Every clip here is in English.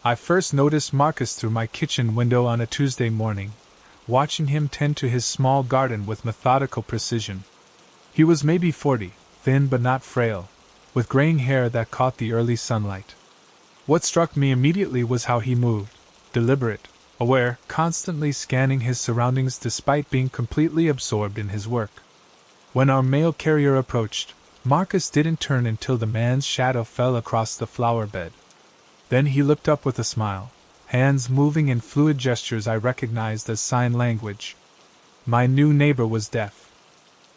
I first noticed Marcus through my kitchen window on a Tuesday morning, watching him tend to his small garden with methodical precision. He was maybe 40, thin but not frail, with graying hair that caught the early sunlight. What struck me immediately was how he moved, deliberate, aware, constantly scanning his surroundings despite being completely absorbed in his work. When our mail carrier approached, Marcus didn't turn until the man's shadow fell across the flower bed. Then he looked up with a smile, hands moving in fluid gestures I recognized as sign language. My new neighbor was deaf.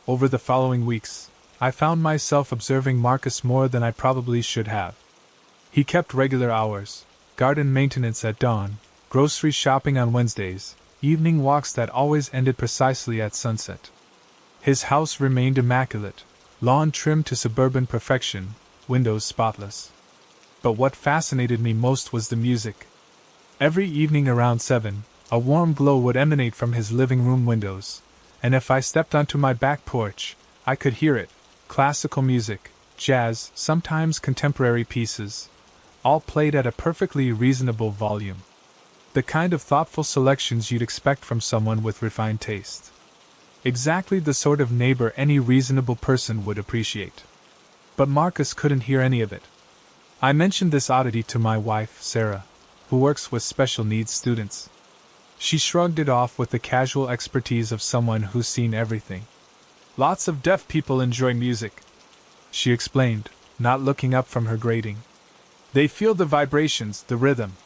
Over the following weeks, I found myself observing Marcus more than I probably should have. He kept regular hours, garden maintenance at dawn, grocery shopping on Wednesdays, evening walks that always ended precisely at sunset. His house remained immaculate, lawn trimmed to suburban perfection, windows spotless. But what fascinated me most was the music. Every evening around 7, a warm glow would emanate from his living room windows, and if I stepped onto my back porch, I could hear it: classical music, jazz, sometimes contemporary pieces, all played at a perfectly reasonable volume. The kind of thoughtful selections you'd expect from someone with refined taste. Exactly the sort of neighbor any reasonable person would appreciate. But Marcus couldn't hear any of it. I mentioned this oddity to my wife, Sarah, who works with special needs students. She shrugged it off with the casual expertise of someone who's seen everything. "Lots of deaf people enjoy music," she explained, not looking up from her grading. "They feel the vibrations, the rhythm.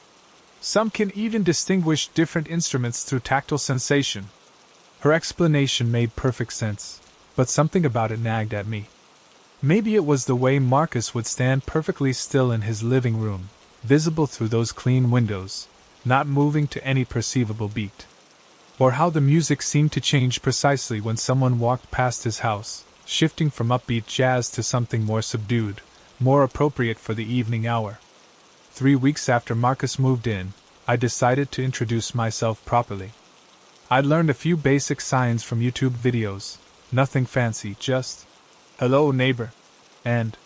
Some can even distinguish different instruments through tactile sensation." Her explanation made perfect sense, but something about it nagged at me. Maybe it was the way Marcus would stand perfectly still in his living room, visible through those clean windows, not moving to any perceivable beat. Or how the music seemed to change precisely when someone walked past his house, shifting from upbeat jazz to something more subdued, more appropriate for the evening hour. 3 weeks after Marcus moved in, I decided to introduce myself properly. I'd learned a few basic signs from YouTube videos, nothing fancy, just, "Hello, neighbor," and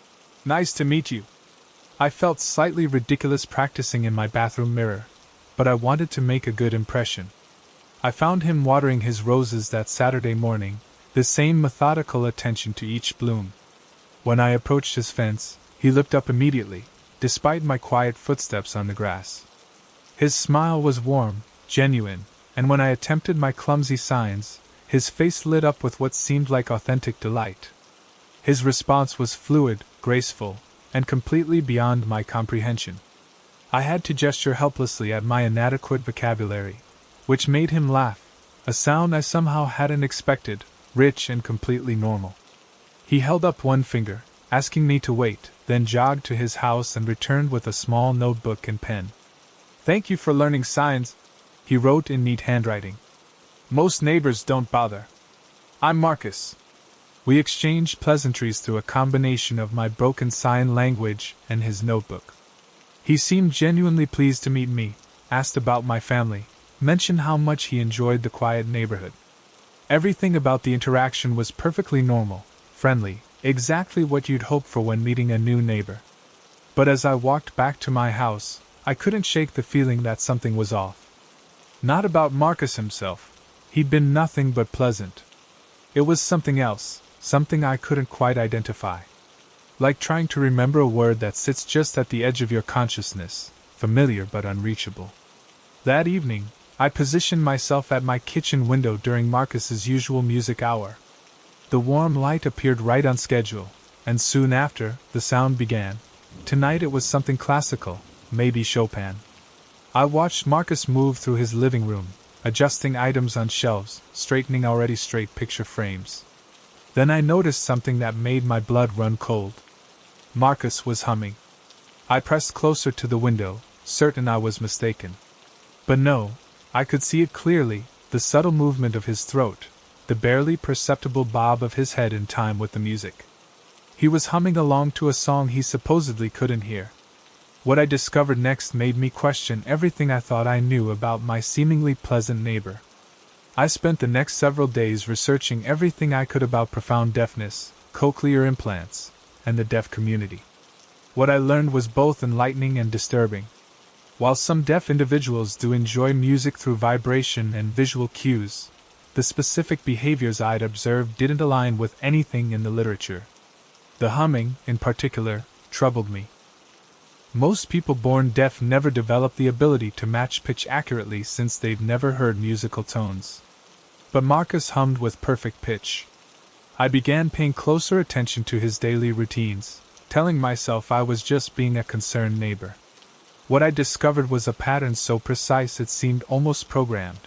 "Nice to meet you." I felt slightly ridiculous practicing in my bathroom mirror, but I wanted to make a good impression. I found him watering his roses that Saturday morning, the same methodical attention to each bloom. When I approached his fence, he looked up immediately, despite my quiet footsteps on the grass. His smile was warm, genuine, and when I attempted my clumsy signs, his face lit up with what seemed like authentic delight. His response was fluid, graceful, and completely beyond my comprehension. I had to gesture helplessly at my inadequate vocabulary, which made him laugh, a sound I somehow hadn't expected, rich and completely normal. He held up one finger, asking me to wait, then jogged to his house and returned with a small notebook and pen. "Thank you for learning signs," he wrote in neat handwriting. "Most neighbors don't bother. I'm Marcus." We exchanged pleasantries through a combination of my broken sign language and his notebook. He seemed genuinely pleased to meet me, asked about my family, mentioned how much he enjoyed the quiet neighborhood. Everything about the interaction was perfectly normal, friendly, exactly what you'd hope for when meeting a new neighbor. But as I walked back to my house, I couldn't shake the feeling that something was off. Not about Marcus himself. He'd been nothing but pleasant. It was something else, something I couldn't quite identify. Like trying to remember a word that sits just at the edge of your consciousness, familiar but unreachable. That evening, I positioned myself at my kitchen window during Marcus's usual music hour. The warm light appeared right on schedule, and soon after, the sound began. Tonight it was something classical, maybe Chopin. I watched Marcus move through his living room, adjusting items on shelves, straightening already straight picture frames. Then I noticed something that made my blood run cold. Marcus was humming. I pressed closer to the window, certain I was mistaken. But no, I could see it clearly, the subtle movement of his throat, the barely perceptible bob of his head in time with the music. He was humming along to a song he supposedly couldn't hear. What I discovered next made me question everything I thought I knew about my seemingly pleasant neighbor. I spent the next several days researching everything I could about profound deafness, cochlear implants, and the deaf community. What I learned was both enlightening and disturbing. While some deaf individuals do enjoy music through vibration and visual cues, the specific behaviors I'd observed didn't align with anything in the literature. The humming, in particular, troubled me. Most people born deaf never develop the ability to match pitch accurately since they've never heard musical tones. But Marcus hummed with perfect pitch. I began paying closer attention to his daily routines, telling myself I was just being a concerned neighbor. What I discovered was a pattern so precise it seemed almost programmed.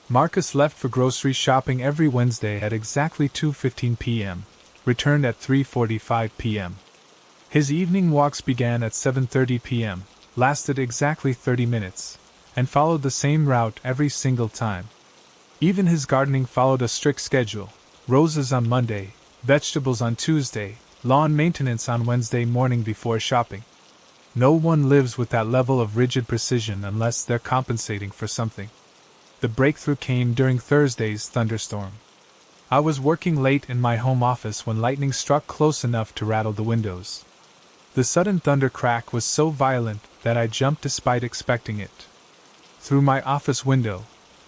Marcus left for grocery shopping every Wednesday at exactly 2:15 p.m., returned at 3:45 p.m. His evening walks began at 7:30 p.m., lasted exactly 30 minutes, and followed the same route every single time. Even his gardening followed a strict schedule: roses on Monday, vegetables on Tuesday, lawn maintenance on Wednesday morning before shopping. No one lives with that level of rigid precision unless they're compensating for something. The breakthrough came during Thursday's thunderstorm. I was working late in my home office when lightning struck close enough to rattle the windows. The sudden thunder crack was so violent that I jumped despite expecting it. Through my office window,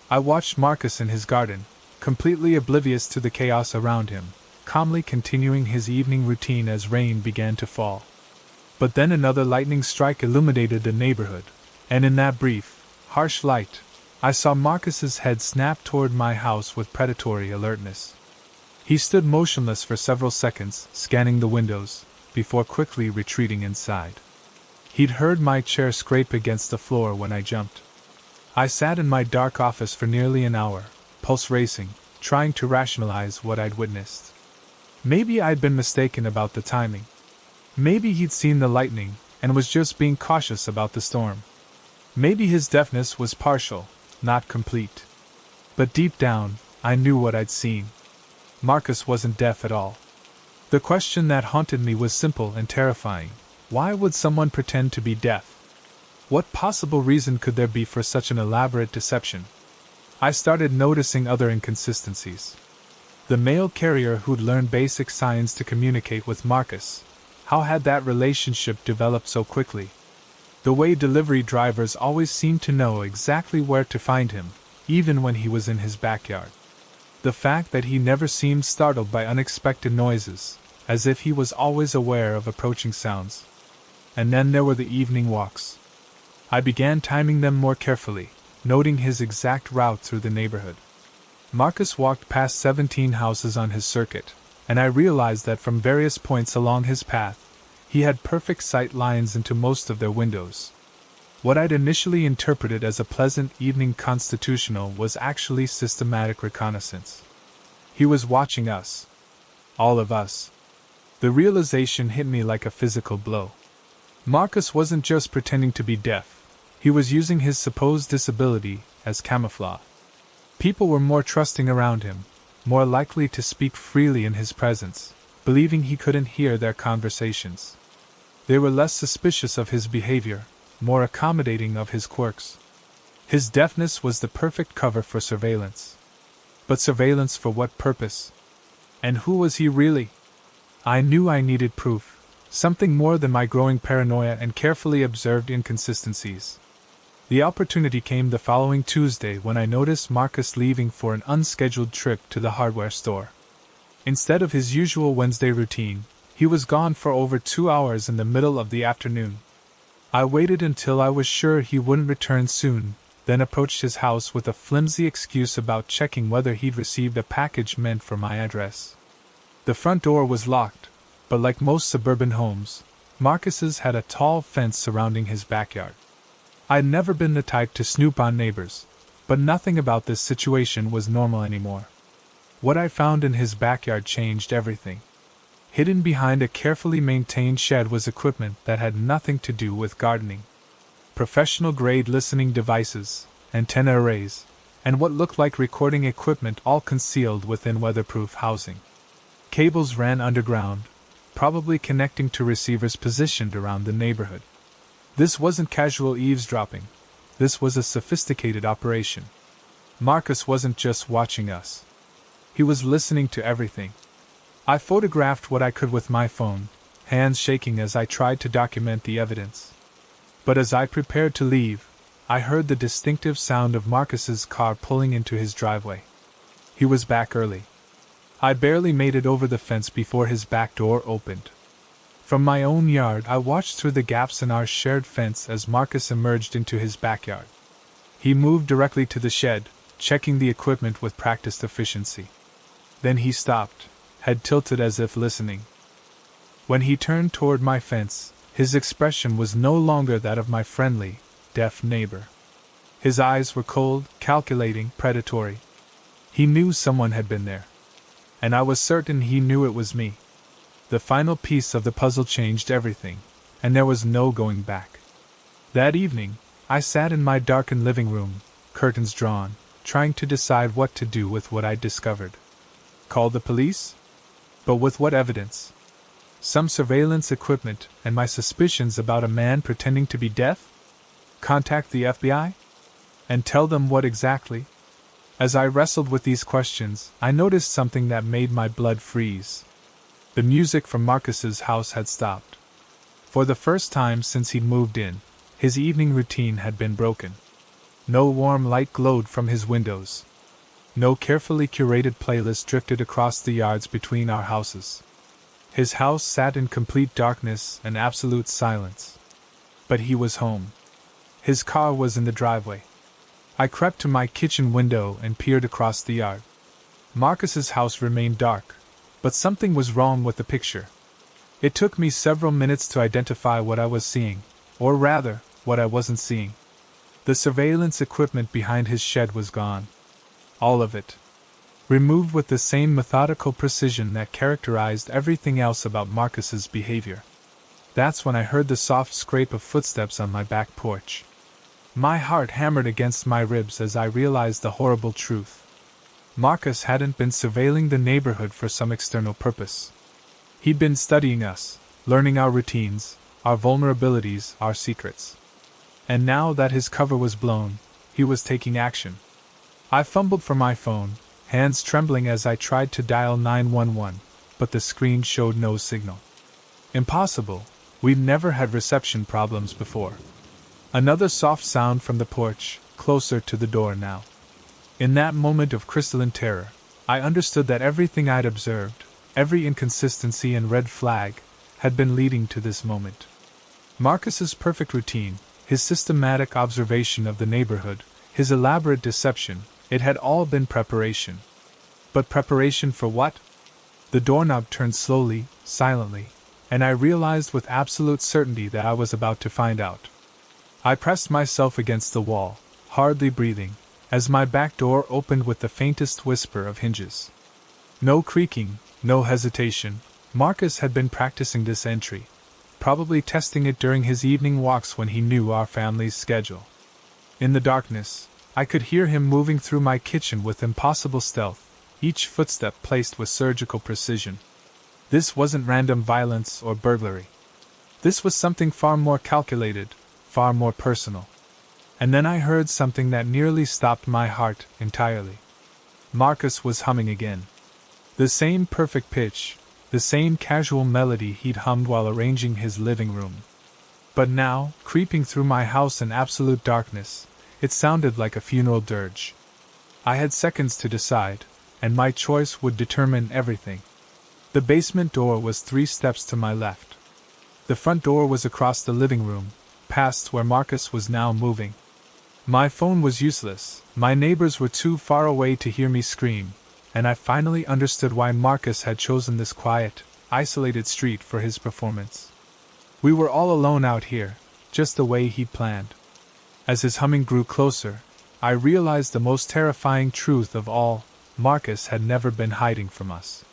I watched Marcus in his garden, completely oblivious to the chaos around him, calmly continuing his evening routine as rain began to fall. But then another lightning strike illuminated the neighborhood, and in that brief, harsh light, I saw Marcus's head snap toward my house with predatory alertness. He stood motionless for several seconds, scanning the windows, before quickly retreating inside. He'd heard my chair scrape against the floor when I jumped. I sat in my dark office for nearly an hour, pulse racing, trying to rationalize what I'd witnessed. Maybe I'd been mistaken about the timing. Maybe he'd seen the lightning and was just being cautious about the storm. Maybe his deafness was partial, not complete. But deep down, I knew what I'd seen. Marcus wasn't deaf at all. The question that haunted me was simple and terrifying. Why would someone pretend to be deaf? What possible reason could there be for such an elaborate deception? I started noticing other inconsistencies. The mail carrier who'd learned basic signs to communicate with Marcus. How had that relationship developed so quickly? The way delivery drivers always seemed to know exactly where to find him, even when he was in his backyard. The fact that he never seemed startled by unexpected noises, as if he was always aware of approaching sounds. And then there were the evening walks. I began timing them more carefully, noting his exact route through the neighborhood. Marcus walked past 17 houses on his circuit, and I realized that from various points along his path, he had perfect sight lines into most of their windows. What I'd initially interpreted as a pleasant evening constitutional was actually systematic reconnaissance. He was watching us. All of us. The realization hit me like a physical blow. Marcus wasn't just pretending to be deaf, he was using his supposed disability as camouflage. People were more trusting around him, more likely to speak freely in his presence, believing he couldn't hear their conversations. They were less suspicious of his behavior, more accommodating of his quirks. His deafness was the perfect cover for surveillance. But surveillance for what purpose? And who was he really? I knew I needed proof, something more than my growing paranoia and carefully observed inconsistencies. The opportunity came the following Tuesday when I noticed Marcus leaving for an unscheduled trip to the hardware store. Instead of his usual Wednesday routine, he was gone for over 2 hours in the middle of the afternoon. I waited until I was sure he wouldn't return soon, then approached his house with a flimsy excuse about checking whether he'd received a package meant for my address. The front door was locked, but like most suburban homes, Marcus's had a tall fence surrounding his backyard. I'd never been the type to snoop on neighbors, but nothing about this situation was normal anymore. What I found in his backyard changed everything. Hidden behind a carefully maintained shed was equipment that had nothing to do with gardening. Professional-grade listening devices, antenna arrays, and what looked like recording equipment all concealed within weatherproof housing. Cables ran underground, probably connecting to receivers positioned around the neighborhood. This wasn't casual eavesdropping. This was a sophisticated operation. Marcus wasn't just watching us. He was listening to everything. I photographed what I could with my phone, hands shaking as I tried to document the evidence. But as I prepared to leave, I heard the distinctive sound of Marcus's car pulling into his driveway. He was back early. I barely made it over the fence before his back door opened. From my own yard, I watched through the gaps in our shared fence as Marcus emerged into his backyard. He moved directly to the shed, checking the equipment with practiced efficiency. Then he stopped, head tilted as if listening. When he turned toward my fence, his expression was no longer that of my friendly, deaf neighbor. His eyes were cold, calculating, predatory. He knew someone had been there. And I was certain he knew it was me. The final piece of the puzzle changed everything, and there was no going back. That evening, I sat in my darkened living room, curtains drawn, trying to decide what to do with what I'd discovered. Call the police? But with what evidence? Some surveillance equipment and my suspicions about a man pretending to be deaf? Contact the FBI? And tell them what exactly? As I wrestled with these questions, I noticed something that made my blood freeze. The music from Marcus's house had stopped. For the first time since he'd moved in, his evening routine had been broken. No warm light glowed from his windows. No carefully curated playlist drifted across the yards between our houses. His house sat in complete darkness and absolute silence. But he was home. His car was in the driveway. I crept to my kitchen window and peered across the yard. Marcus's house remained dark, but something was wrong with the picture. It took me several minutes to identify what I was seeing, or rather, what I wasn't seeing. The surveillance equipment behind his shed was gone. All of it. Removed with the same methodical precision that characterized everything else about Marcus's behavior. That's when I heard the soft scrape of footsteps on my back porch. My heart hammered against my ribs as I realized the horrible truth. Marcus hadn't been surveilling the neighborhood for some external purpose. He'd been studying us, learning our routines, our vulnerabilities, our secrets. And now that his cover was blown, he was taking action. I fumbled for my phone, hands trembling as I tried to dial 911, but the screen showed no signal. Impossible. We'd never had reception problems before. Another soft sound from the porch, closer to the door now. In that moment of crystalline terror, I understood that everything I'd observed, every inconsistency and red flag, had been leading to this moment. Marcus's perfect routine, his systematic observation of the neighborhood, his elaborate deception, it had all been preparation. But preparation for what? The doorknob turned slowly, silently, and I realized with absolute certainty that I was about to find out. I pressed myself against the wall, hardly breathing, as my back door opened with the faintest whisper of hinges. No creaking, no hesitation. Marcus had been practicing this entry, probably testing it during his evening walks when he knew our family's schedule. In the darkness, I could hear him moving through my kitchen with impossible stealth, each footstep placed with surgical precision. This wasn't random violence or burglary. This was something far more calculated, far more personal. And then I heard something that nearly stopped my heart entirely. Marcus was humming again. The same perfect pitch, the same casual melody he'd hummed while arranging his living room. But now, creeping through my house in absolute darkness, it sounded like a funeral dirge. I had seconds to decide, and my choice would determine everything. The basement door was 3 steps to my left. The front door was across the living room, past where Marcus was now moving. My phone was useless, my neighbors were too far away to hear me scream, and I finally understood why Marcus had chosen this quiet, isolated street for his performance. We were all alone out here, just the way he'd planned. As his humming grew closer, I realized the most terrifying truth of all: Marcus had never been hiding from us.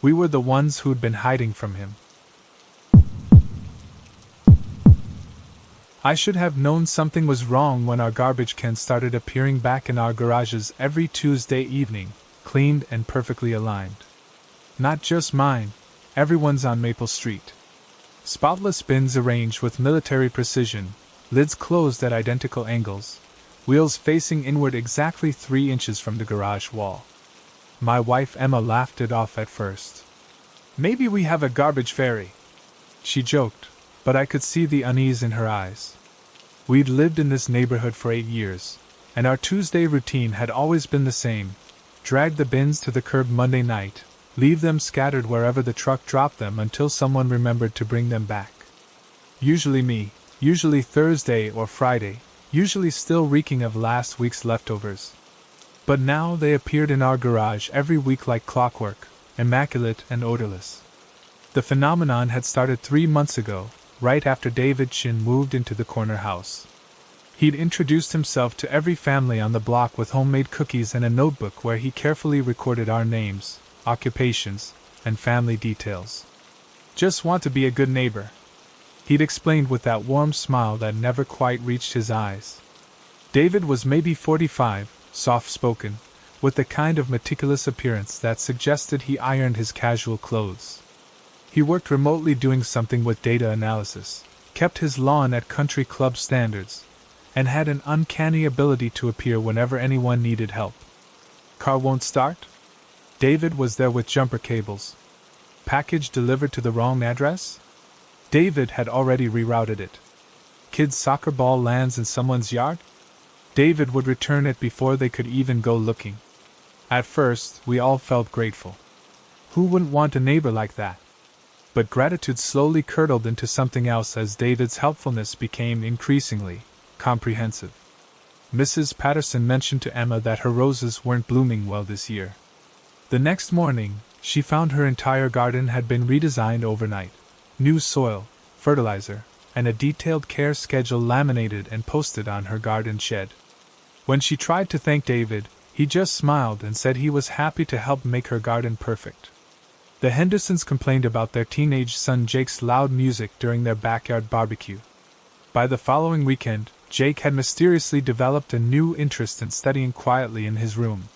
We were the ones who'd been hiding from him. I should have known something was wrong when our garbage cans started appearing back in our garages every Tuesday evening, cleaned and perfectly aligned. Not just mine, everyone's on Maple Street. Spotless bins arranged with military precision, lids closed at identical angles, wheels facing inward exactly 3 inches from the garage wall. My wife Emma laughed it off at first. "Maybe we have a garbage fairy," she joked, but I could see the unease in her eyes. We'd lived in this neighborhood for 8 years, and our Tuesday routine had always been the same: drag the bins to the curb Monday night, leave them scattered wherever the truck dropped them until someone remembered to bring them back. Usually me, usually Thursday or Friday, usually still reeking of last week's leftovers. But now they appeared in our garage every week like clockwork, immaculate and odorless. The phenomenon had started 3 months ago, right after David Chin moved into the corner house. He'd introduced himself to every family on the block with homemade cookies and a notebook where he carefully recorded our names, occupations, and family details. "Just want to be a good neighbor," he'd explained with that warm smile that never quite reached his eyes. David was maybe 45, soft-spoken, with the kind of meticulous appearance that suggested he ironed his casual clothes. He worked remotely doing something with data analysis, kept his lawn at country club standards, and had an uncanny ability to appear whenever anyone needed help. "Car won't start?" David was there with jumper cables. "Package delivered to the wrong address?" David had already rerouted it. "Kid's soccer ball lands in someone's yard?" David would return it before they could even go looking. At first, we all felt grateful. Who wouldn't want a neighbor like that? But gratitude slowly curdled into something else as David's helpfulness became increasingly comprehensive. Mrs. Patterson mentioned to Emma that her roses weren't blooming well this year. The next morning, she found her entire garden had been redesigned overnight. New soil, fertilizer, and a detailed care schedule laminated and posted on her garden shed. When she tried to thank David, he just smiled and said he was happy to help make her garden perfect. The Hendersons complained about their teenage son Jake's loud music during their backyard barbecue. By the following weekend, Jake had mysteriously developed a new interest in studying quietly in his room.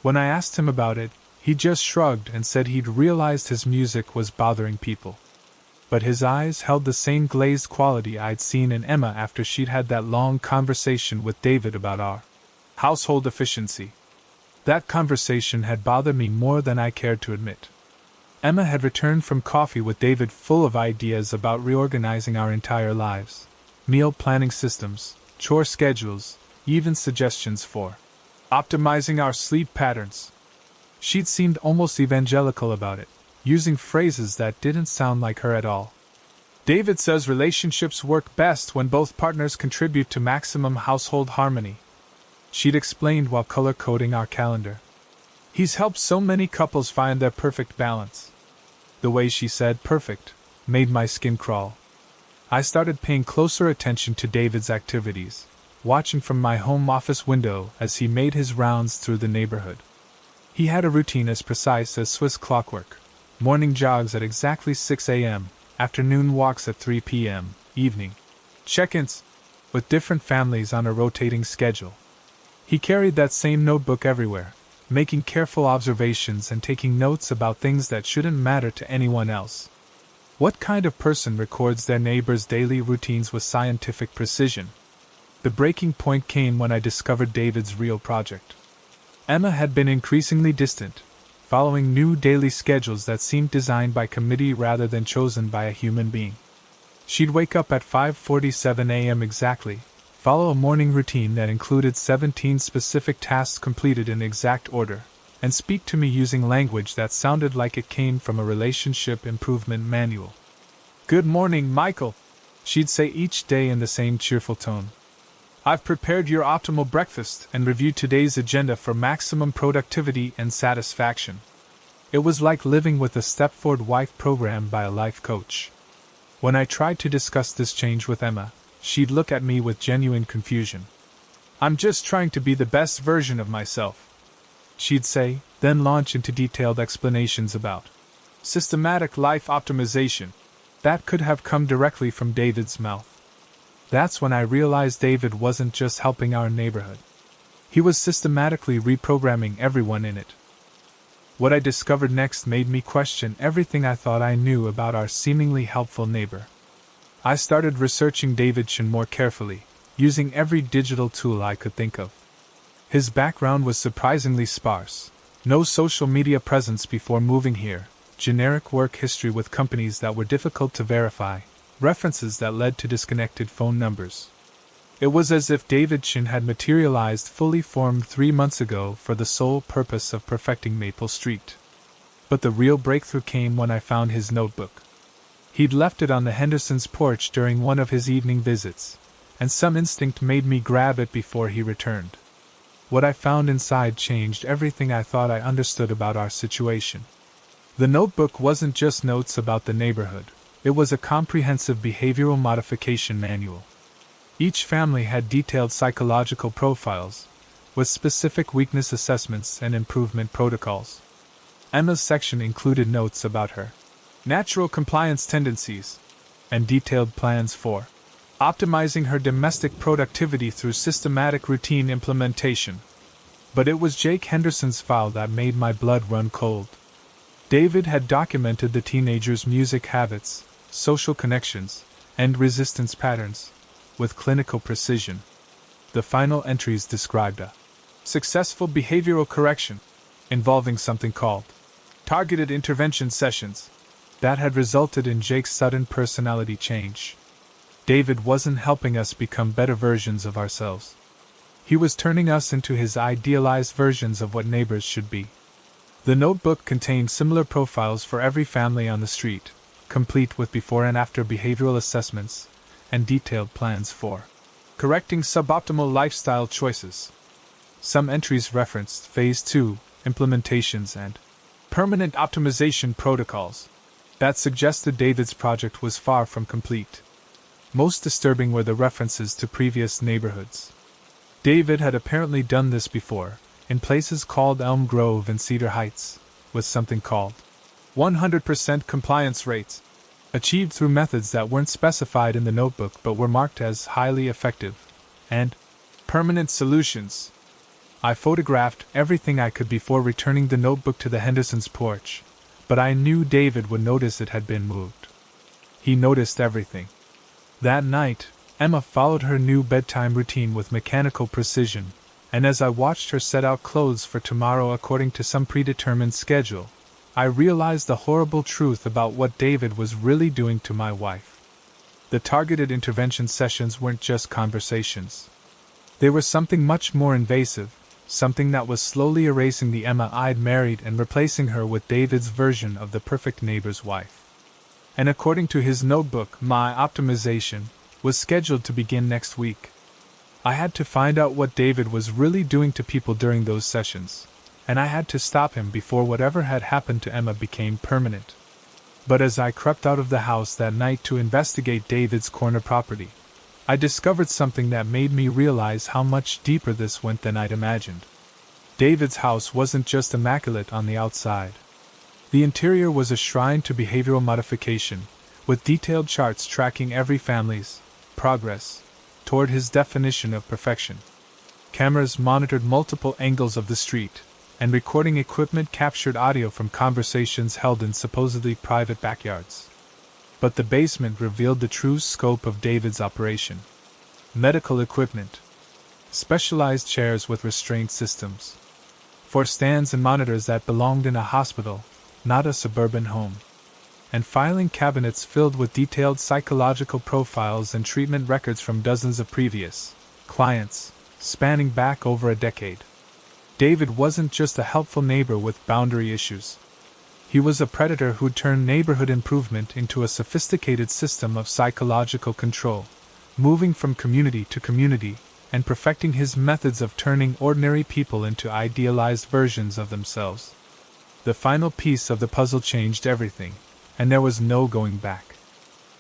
When I asked him about it, he just shrugged and said he'd realized his music was bothering people. But his eyes held the same glazed quality I'd seen in Emma after she'd had that long conversation with David about our household efficiency. That conversation had bothered me more than I cared to admit. Emma had returned from coffee with David full of ideas about reorganizing our entire lives. Meal planning systems, chore schedules, even suggestions for optimizing our sleep patterns. She'd seemed almost evangelical about it, using phrases that didn't sound like her at all. "David says relationships work best when both partners contribute to maximum household harmony," she'd explained while color-coding our calendar. "He's helped so many couples find their perfect balance." The way she said perfect made my skin crawl. I started paying closer attention to David's activities, watching from my home office window as he made his rounds through the neighborhood. He had a routine as precise as Swiss clockwork: morning jogs at exactly 6 a.m., afternoon walks at 3 p.m., evening check-ins with different families on a rotating schedule. He carried that same notebook everywhere, making careful observations and taking notes about things that shouldn't matter to anyone else. What kind of person records their neighbors' daily routines with scientific precision? The breaking point came when I discovered David's real project. Emma had been increasingly distant, following new daily schedules that seemed designed by committee rather than chosen by a human being. She'd wake up at 5:47 a.m. exactly, follow a morning routine that included 17 specific tasks completed in exact order, and speak to me using language that sounded like it came from a relationship improvement manual. "Good morning, Michael," she'd say each day in the same cheerful tone. "I've prepared your optimal breakfast and reviewed today's agenda for maximum productivity and satisfaction." It was like living with a Stepford wife programmed by a life coach. When I tried to discuss this change with Emma, she'd look at me with genuine confusion. "I'm just trying to be the best version of myself," she'd say, then launch into detailed explanations about systematic life optimization. That could have come directly from David's mouth. That's when I realized David wasn't just helping our neighborhood. He was systematically reprogramming everyone in it. What I discovered next made me question everything I thought I knew about our seemingly helpful neighbor. I started researching David Chin more carefully, using every digital tool I could think of. His background was surprisingly sparse: no social media presence before moving here, generic work history with companies that were difficult to verify, references that led to disconnected phone numbers. It was as if David Chin had materialized fully formed 3 months ago for the sole purpose of perfecting Maple Street. But the real breakthrough came when I found his notebook. He'd left it on the Hendersons' porch during one of his evening visits, and some instinct made me grab it before he returned. What I found inside changed everything I thought I understood about our situation. The notebook wasn't just notes about the neighborhood, it was a comprehensive behavioral modification manual. Each family had detailed psychological profiles, with specific weakness assessments and improvement protocols. Emma's section included notes about her natural compliance tendencies, and detailed plans for optimizing her domestic productivity through systematic routine implementation. But it was Jake Henderson's file that made my blood run cold. David had documented the teenager's music habits, social connections, and resistance patterns, with clinical precision. The final entries described a successful behavioral correction, involving something called targeted intervention sessions, that had resulted in Jake's sudden personality change. David wasn't helping us become better versions of ourselves. He was turning us into his idealized versions of what neighbors should be. The notebook contained similar profiles for every family on the street, complete with before and after behavioral assessments, and detailed plans for correcting suboptimal lifestyle choices. Some entries referenced Phase 2 implementations and permanent optimization protocols. That suggested David's project was far from complete. Most disturbing were the references to previous neighborhoods. David had apparently done this before, in places called Elm Grove and Cedar Heights, with something called 100% compliance rates, achieved through methods that weren't specified in the notebook but were marked as highly effective, and permanent solutions. I photographed everything I could before returning the notebook to the Hendersons' porch, but I knew David would notice it had been moved. He noticed everything. That night, Emma followed her new bedtime routine with mechanical precision, and as I watched her set out clothes for tomorrow according to some predetermined schedule, I realized the horrible truth about what David was really doing to my wife. The targeted intervention sessions weren't just conversations. They were something much more invasive, something that was slowly erasing the Emma I'd married and replacing her with David's version of the perfect neighbor's wife. And according to his notebook, my optimization was scheduled to begin next week. I had to find out what David was really doing to people during those sessions, and I had to stop him before whatever had happened to Emma became permanent. But as I crept out of the house that night to investigate David's corner property, I discovered something that made me realize how much deeper this went than I'd imagined. David's house wasn't just immaculate on the outside. The interior was a shrine to behavioral modification, with detailed charts tracking every family's progress toward his definition of perfection. Cameras monitored multiple angles of the street, and recording equipment captured audio from conversations held in supposedly private backyards. But the basement revealed the true scope of David's operation. Medical equipment. Specialized chairs with restraint systems. For stands and monitors that belonged in a hospital, not a suburban home. And filing cabinets filled with detailed psychological profiles and treatment records from dozens of previous clients, spanning back over a decade. David wasn't just a helpful neighbor with boundary issues. He was a predator who'd turned neighborhood improvement into a sophisticated system of psychological control, moving from community to community, and perfecting his methods of turning ordinary people into idealized versions of themselves. The final piece of the puzzle changed everything, and there was no going back.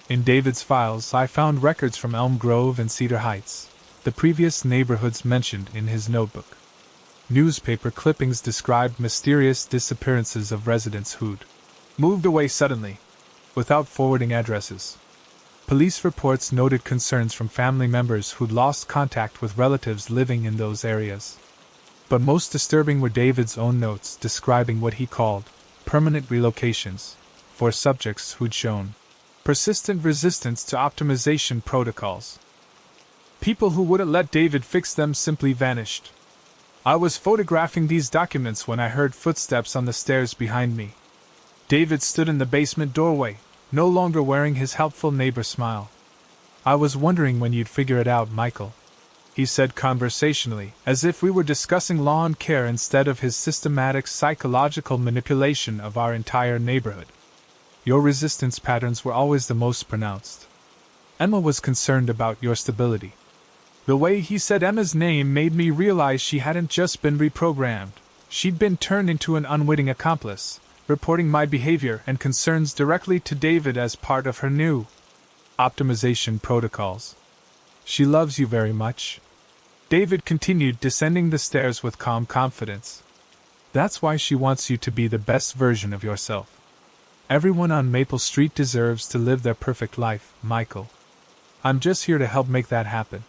In David's files, I found records from Elm Grove and Cedar Heights, the previous neighborhoods mentioned in his notebook. Newspaper clippings described mysterious disappearances of residents who'd moved away suddenly, without forwarding addresses. Police reports noted concerns from family members who'd lost contact with relatives living in those areas. But most disturbing were David's own notes describing what he called permanent relocations for subjects who'd shown persistent resistance to optimization protocols. People who wouldn't let David fix them simply vanished. I was photographing these documents when I heard footsteps on the stairs behind me. David stood in the basement doorway, no longer wearing his helpful neighbor smile. "I was wondering when you'd figure it out, Michael," he said conversationally, as if we were discussing lawn care instead of his systematic psychological manipulation of our entire neighborhood. Your resistance patterns were always the most pronounced. Emma was concerned about your stability. The way he said Emma's name made me realize she hadn't just been reprogrammed. She'd been turned into an unwitting accomplice, reporting my behavior and concerns directly to David as part of her new optimization protocols. She loves you very much. David continued, descending the stairs with calm confidence. That's why she wants you to be the best version of yourself. Everyone on Maple Street deserves to live their perfect life, Michael. I'm just here to help make that happen.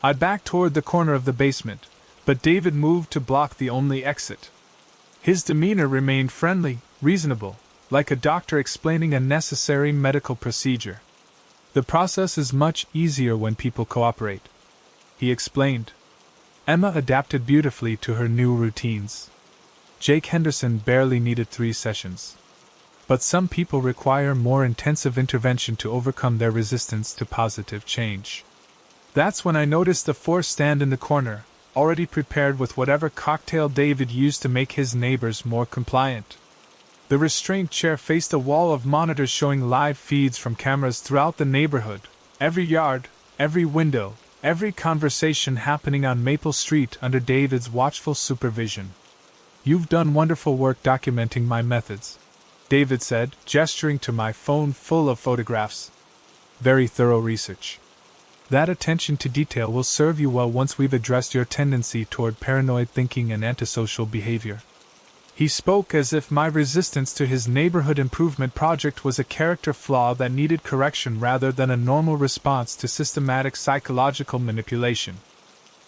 I backed toward the corner of the basement, but David moved to block the only exit. His demeanor remained friendly, reasonable, like a doctor explaining a necessary medical procedure. The process is much easier when people cooperate, he explained. Emma adapted beautifully to her new routines. Jake Henderson barely needed 3 sessions. But some people require more intensive intervention to overcome their resistance to positive change. That's when I noticed the force stand in the corner, already prepared with whatever cocktail David used to make his neighbors more compliant. The restraint chair faced a wall of monitors showing live feeds from cameras throughout the neighborhood, every yard, every window, every conversation happening on Maple Street under David's watchful supervision. You've done wonderful work documenting my methods, David said, gesturing to my phone full of photographs. Very thorough research. That attention to detail will serve you well once we've addressed your tendency toward paranoid thinking and antisocial behavior. He spoke as if my resistance to his neighborhood improvement project was a character flaw that needed correction rather than a normal response to systematic psychological manipulation.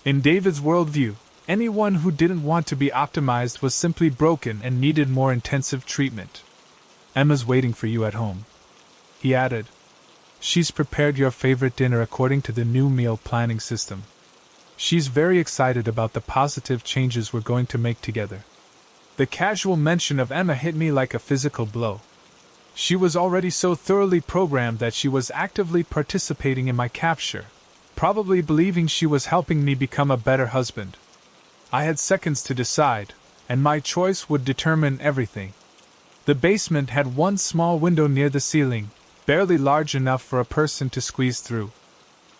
In David's worldview, anyone who didn't want to be optimized was simply broken and needed more intensive treatment. Emma's waiting for you at home, he added. She's prepared your favorite dinner according to the new meal planning system. She's very excited about the positive changes we're going to make together. The casual mention of Emma hit me like a physical blow. She was already so thoroughly programmed that she was actively participating in my capture, probably believing she was helping me become a better husband. I had seconds to decide, and my choice would determine everything. The basement had one small window near the ceiling, barely large enough for a person to squeeze through.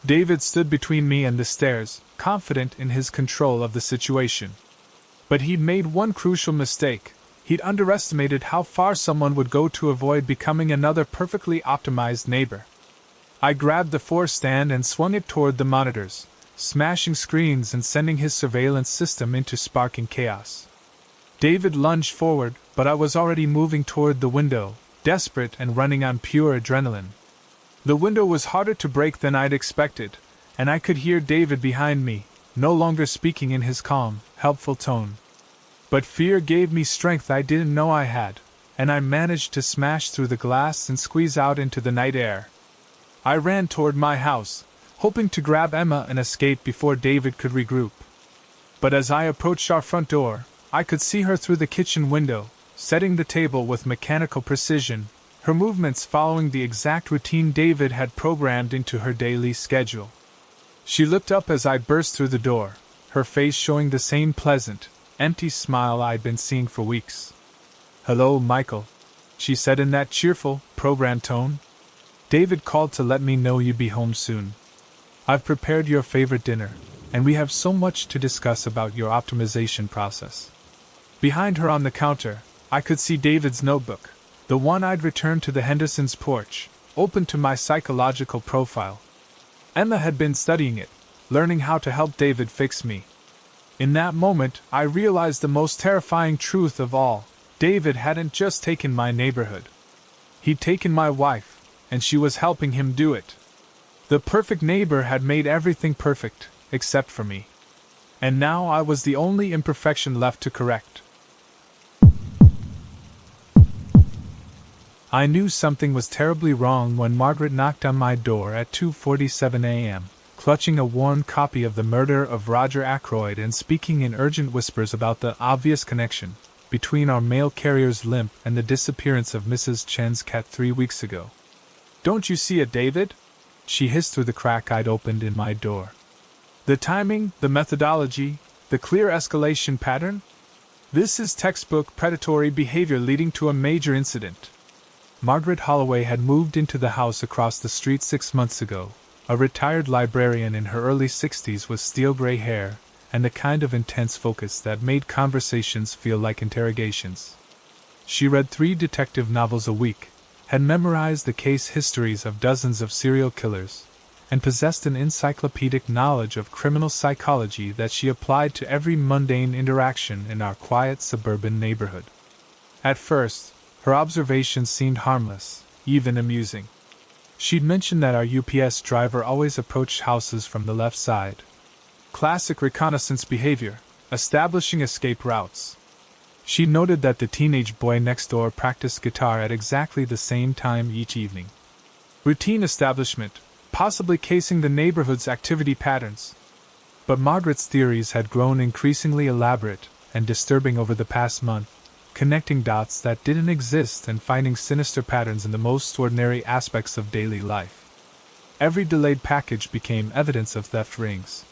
David stood between me and the stairs, confident in his control of the situation. But he'd made one crucial mistake. He'd underestimated how far someone would go to avoid becoming another perfectly optimized neighbor. I grabbed the force stand and swung it toward the monitors, smashing screens and sending his surveillance system into sparking chaos. David lunged forward, but I was already moving toward the window, desperate and running on pure adrenaline. The window was harder to break than I'd expected, and I could hear David behind me, no longer speaking in his calm, helpful tone. But fear gave me strength I didn't know I had, and I managed to smash through the glass and squeeze out into the night air. I ran toward my house, hoping to grab Emma and escape before David could regroup. But as I approached our front door, I could see her through the kitchen window, setting the table with mechanical precision, her movements following the exact routine David had programmed into her daily schedule. She looked up as I burst through the door, her face showing the same pleasant, empty smile I'd been seeing for weeks. "Hello, Michael," she said in that cheerful, programmed tone. "David called to let me know you'd be home soon. I've prepared your favorite dinner, and we have so much to discuss about your optimization process." Behind her on the counter, I could see David's notebook, the one I'd returned to the Hendersons' porch, open to my psychological profile. Emma had been studying it, learning how to help David fix me. In that moment, I realized the most terrifying truth of all. David hadn't just taken my neighborhood. He'd taken my wife, and she was helping him do it. The perfect neighbor had made everything perfect, except for me. And now I was the only imperfection left to correct. I knew something was terribly wrong when Margaret knocked on my door at 2:47 a.m., clutching a worn copy of The Murder of Roger Ackroyd and speaking in urgent whispers about the obvious connection between our mail carrier's limp and the disappearance of Mrs. Chen's cat 3 weeks ago. "Don't you see it, David?" she hissed through the crack I'd opened in my door. The timing, the methodology, the clear escalation pattern? This is textbook predatory behavior leading to a major incident. Margaret Holloway had moved into the house across the street 6 months ago, a retired librarian in her early 60s with steel-gray hair and a kind of intense focus that made conversations feel like interrogations. She read 3 detective novels a week, had memorized the case histories of dozens of serial killers, and possessed an encyclopedic knowledge of criminal psychology that she applied to every mundane interaction in our quiet suburban neighborhood. At first, her observations seemed harmless, even amusing. She'd mentioned that our UPS driver always approached houses from the left side. Classic reconnaissance behavior, establishing escape routes. She noted that the teenage boy next door practiced guitar at exactly the same time each evening. Routine establishment, possibly casing the neighborhood's activity patterns. But Margaret's theories had grown increasingly elaborate and disturbing over the past month, connecting dots that didn't exist and finding sinister patterns in the most ordinary aspects of daily life. Every delayed package became evidence of theft rings.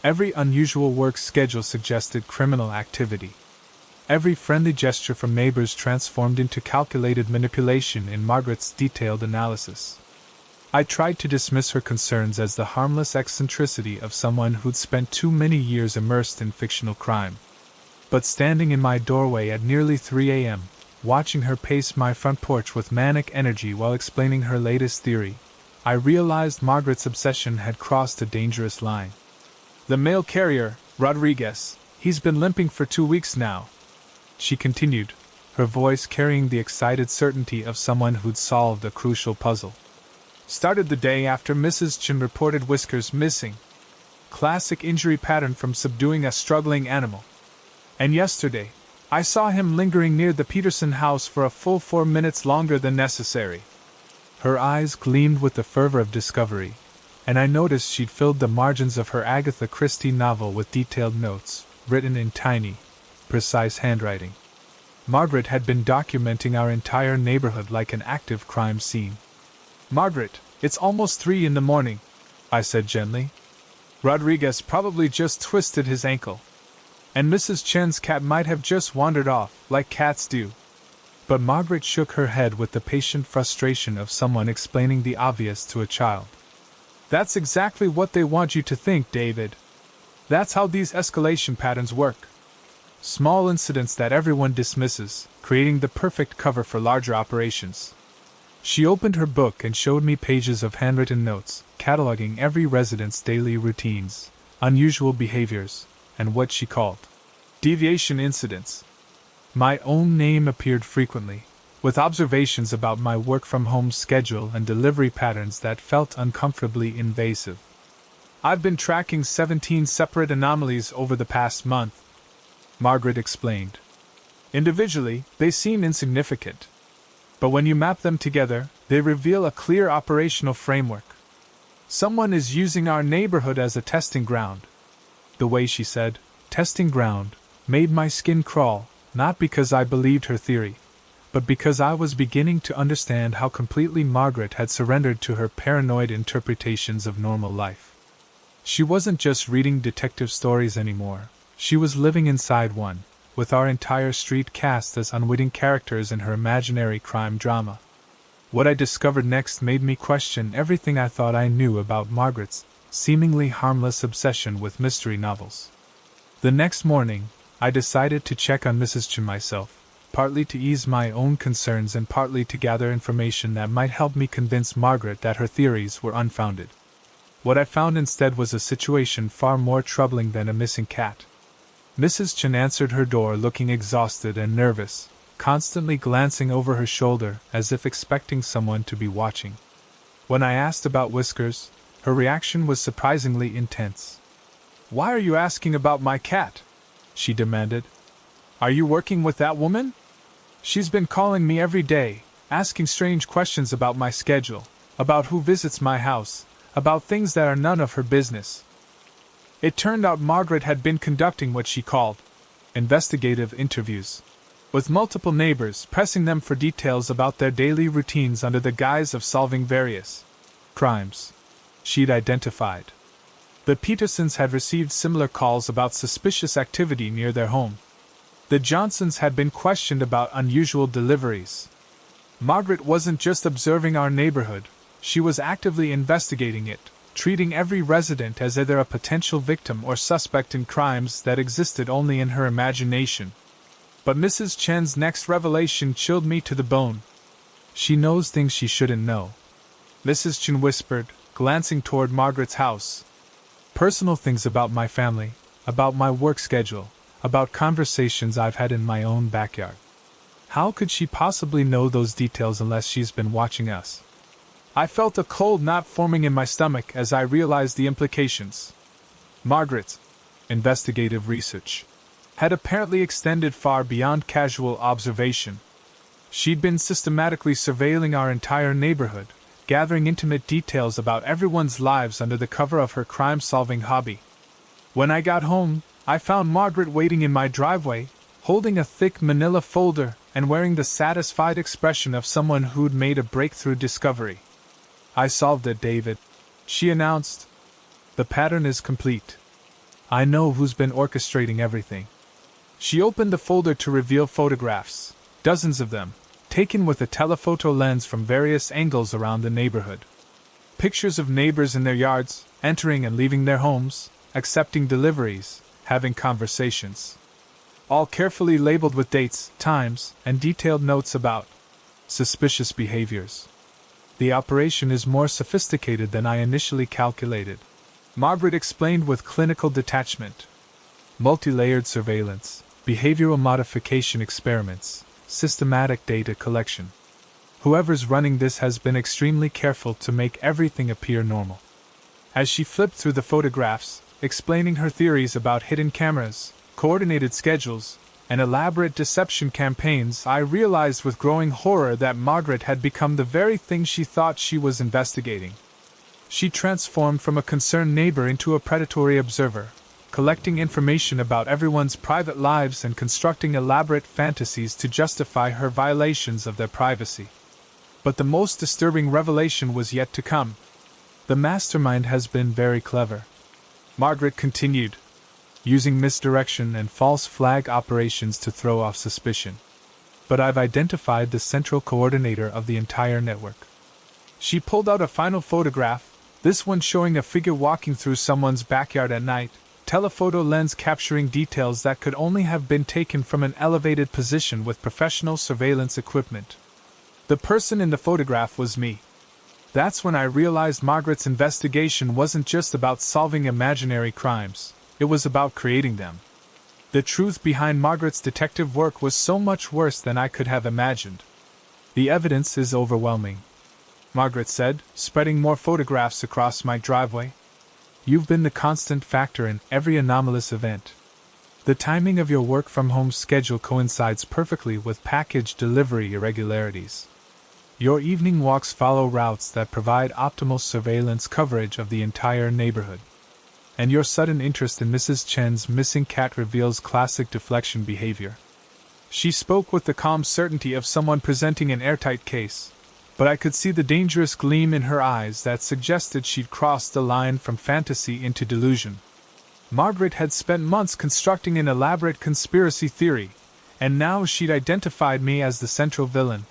Every unusual work schedule suggested criminal activity. Every friendly gesture from neighbors transformed into calculated manipulation in Margaret's detailed analysis. I tried to dismiss her concerns as the harmless eccentricity of someone who'd spent too many years immersed in fictional crime. But standing in my doorway at nearly 3 a.m., watching her pace my front porch with manic energy while explaining her latest theory, I realized Margaret's obsession had crossed a dangerous line. The mail carrier, Rodriguez, he's been limping for 2 weeks now, she continued, her voice carrying the excited certainty of someone who'd solved a crucial puzzle. Started the day after Mrs. Chin reported Whiskers missing. Classic injury pattern from subduing a struggling animal. And yesterday, I saw him lingering near the Peterson house for a full 4 minutes longer than necessary. Her eyes gleamed with the fervor of discovery, and I noticed she'd filled the margins of her Agatha Christie novel with detailed notes, written in tiny, precise handwriting. Margaret had been documenting our entire neighborhood like an active crime scene. "Margaret, it's almost 3 in the morning," I said gently. "Rodriguez probably just twisted his ankle. And Mrs. Chen's cat might have just wandered off, like cats do." But Margaret shook her head with the patient frustration of someone explaining the obvious to a child. "That's exactly what they want you to think, David. That's how these escalation patterns work. Small incidents that everyone dismisses, creating the perfect cover for larger operations." She opened her book and showed me pages of handwritten notes, cataloging every resident's daily routines, unusual behaviors, and what she called deviation incidents. My own name appeared frequently, with observations about my work-from-home schedule and delivery patterns that felt uncomfortably invasive. "I've been tracking 17 separate anomalies over the past month," Margaret explained. "Individually, they seem insignificant. But when you map them together, they reveal a clear operational framework. Someone is using our neighborhood as a testing ground." The way she said, "testing ground," made my skin crawl, not because I believed her theory, but because I was beginning to understand how completely Margaret had surrendered to her paranoid interpretations of normal life. She wasn't just reading detective stories anymore, she was living inside one, with our entire street cast as unwitting characters in her imaginary crime drama. What I discovered next made me question everything I thought I knew about Margaret's seemingly harmless obsession with mystery novels. The next morning, I decided to check on Mrs. Chin myself, partly to ease my own concerns and partly to gather information that might help me convince Margaret that her theories were unfounded. What I found instead was a situation far more troubling than a missing cat. Mrs. Chin answered her door looking exhausted and nervous, constantly glancing over her shoulder as if expecting someone to be watching. When I asked about Whiskers, her reaction was surprisingly intense. "Why are you asking about my cat?" she demanded. "Are you working with that woman? She's been calling me every day, asking strange questions about my schedule, about who visits my house, about things that are none of her business." It turned out Margaret had been conducting what she called investigative interviews with multiple neighbors, pressing them for details about their daily routines under the guise of solving various crimes she'd identified. The Petersons had received similar calls about suspicious activity near their home. The Johnsons had been questioned about unusual deliveries. Margaret wasn't just observing our neighborhood, she was actively investigating it, treating every resident as either a potential victim or suspect in crimes that existed only in her imagination. But Mrs. Chen's next revelation chilled me to the bone. She knows things she shouldn't know, Mrs. Chen whispered, glancing toward Margaret's house. Personal things about my family, about my work schedule, about conversations I've had in my own backyard. How could she possibly know those details unless she's been watching us? I felt a cold knot forming in my stomach as I realized the implications. Margaret's investigative research had apparently extended far beyond casual observation. She'd been systematically surveilling our entire neighborhood, gathering intimate details about everyone's lives under the cover of her crime-solving hobby. When I got home, I found Margaret waiting in my driveway, holding a thick manila folder and wearing the satisfied expression of someone who'd made a breakthrough discovery. I solved it, David, she announced. The pattern is complete. I know who's been orchestrating everything. She opened the folder to reveal photographs, dozens of them, taken with a telephoto lens from various angles around the neighborhood. Pictures of neighbors in their yards, entering and leaving their homes, accepting deliveries, having conversations. All carefully labeled with dates, times, and detailed notes about suspicious behaviors. The operation is more sophisticated than I initially calculated, Margaret explained with clinical detachment. Multi-layered surveillance, behavioral modification experiments, systematic data collection. Whoever's running this has been extremely careful to make everything appear normal. As she flipped through the photographs, explaining her theories about hidden cameras, coordinated schedules, and elaborate deception campaigns, I realized with growing horror that Margaret had become the very thing she thought she was investigating. She transformed from a concerned neighbor into a predatory observer, collecting information about everyone's private lives and constructing elaborate fantasies to justify her violations of their privacy. But the most disturbing revelation was yet to come. The mastermind has been very clever, Margaret continued, using misdirection and false flag operations to throw off suspicion. But I've identified the central coordinator of the entire network. She pulled out a final photograph, this one showing a figure walking through someone's backyard at night, telephoto lens capturing details that could only have been taken from an elevated position with professional surveillance equipment. The person in the photograph was me. That's when I realized Margaret's investigation wasn't just about solving imaginary crimes, it was about creating them. The truth behind Margaret's detective work was so much worse than I could have imagined. The evidence is overwhelming, Margaret said, spreading more photographs across my driveway. You've been the constant factor in every anomalous event. The timing of your work-from-home schedule coincides perfectly with package delivery irregularities. Your evening walks follow routes that provide optimal surveillance coverage of the entire neighborhood. And your sudden interest in Mrs. Chen's missing cat reveals classic deflection behavior. She spoke with the calm certainty of someone presenting an airtight case, but I could see the dangerous gleam in her eyes that suggested she'd crossed the line from fantasy into delusion. Margaret had spent months constructing an elaborate conspiracy theory, and now she'd identified me as the central villain.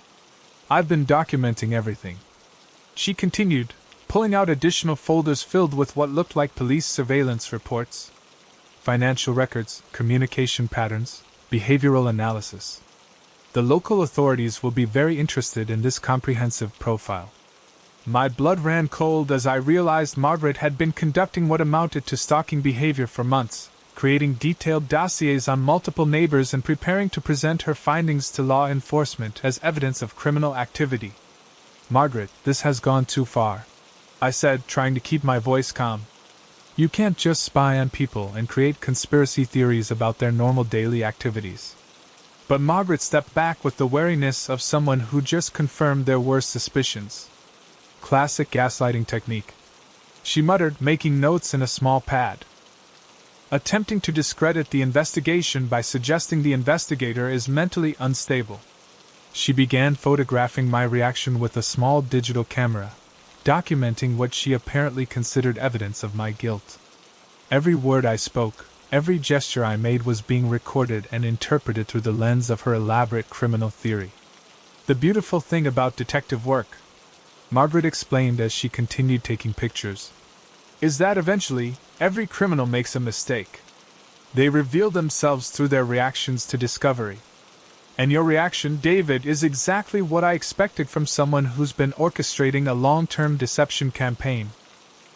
I've been documenting everything, she continued, pulling out additional folders filled with what looked like police surveillance reports, financial records, communication patterns, behavioral analysis. The local authorities will be very interested in this comprehensive profile. My blood ran cold as I realized Margaret had been conducting what amounted to stalking behavior for months, creating detailed dossiers on multiple neighbors and preparing to present her findings to law enforcement as evidence of criminal activity. Margaret, this has gone too far, I said, trying to keep my voice calm. You can't just spy on people and create conspiracy theories about their normal daily activities. But Margaret stepped back with the wariness of someone who just confirmed their worst suspicions. Classic gaslighting technique, she muttered, making notes in a small pad. Attempting to discredit the investigation by suggesting the investigator is mentally unstable. She began photographing my reaction with a small digital camera, documenting what she apparently considered evidence of my guilt. Every word I spoke, every gesture I made was being recorded and interpreted through the lens of her elaborate criminal theory. The beautiful thing about detective work, Margaret explained as she continued taking pictures, is that eventually, every criminal makes a mistake. They reveal themselves through their reactions to discovery. And your reaction, David, is exactly what I expected from someone who's been orchestrating a long-term deception campaign.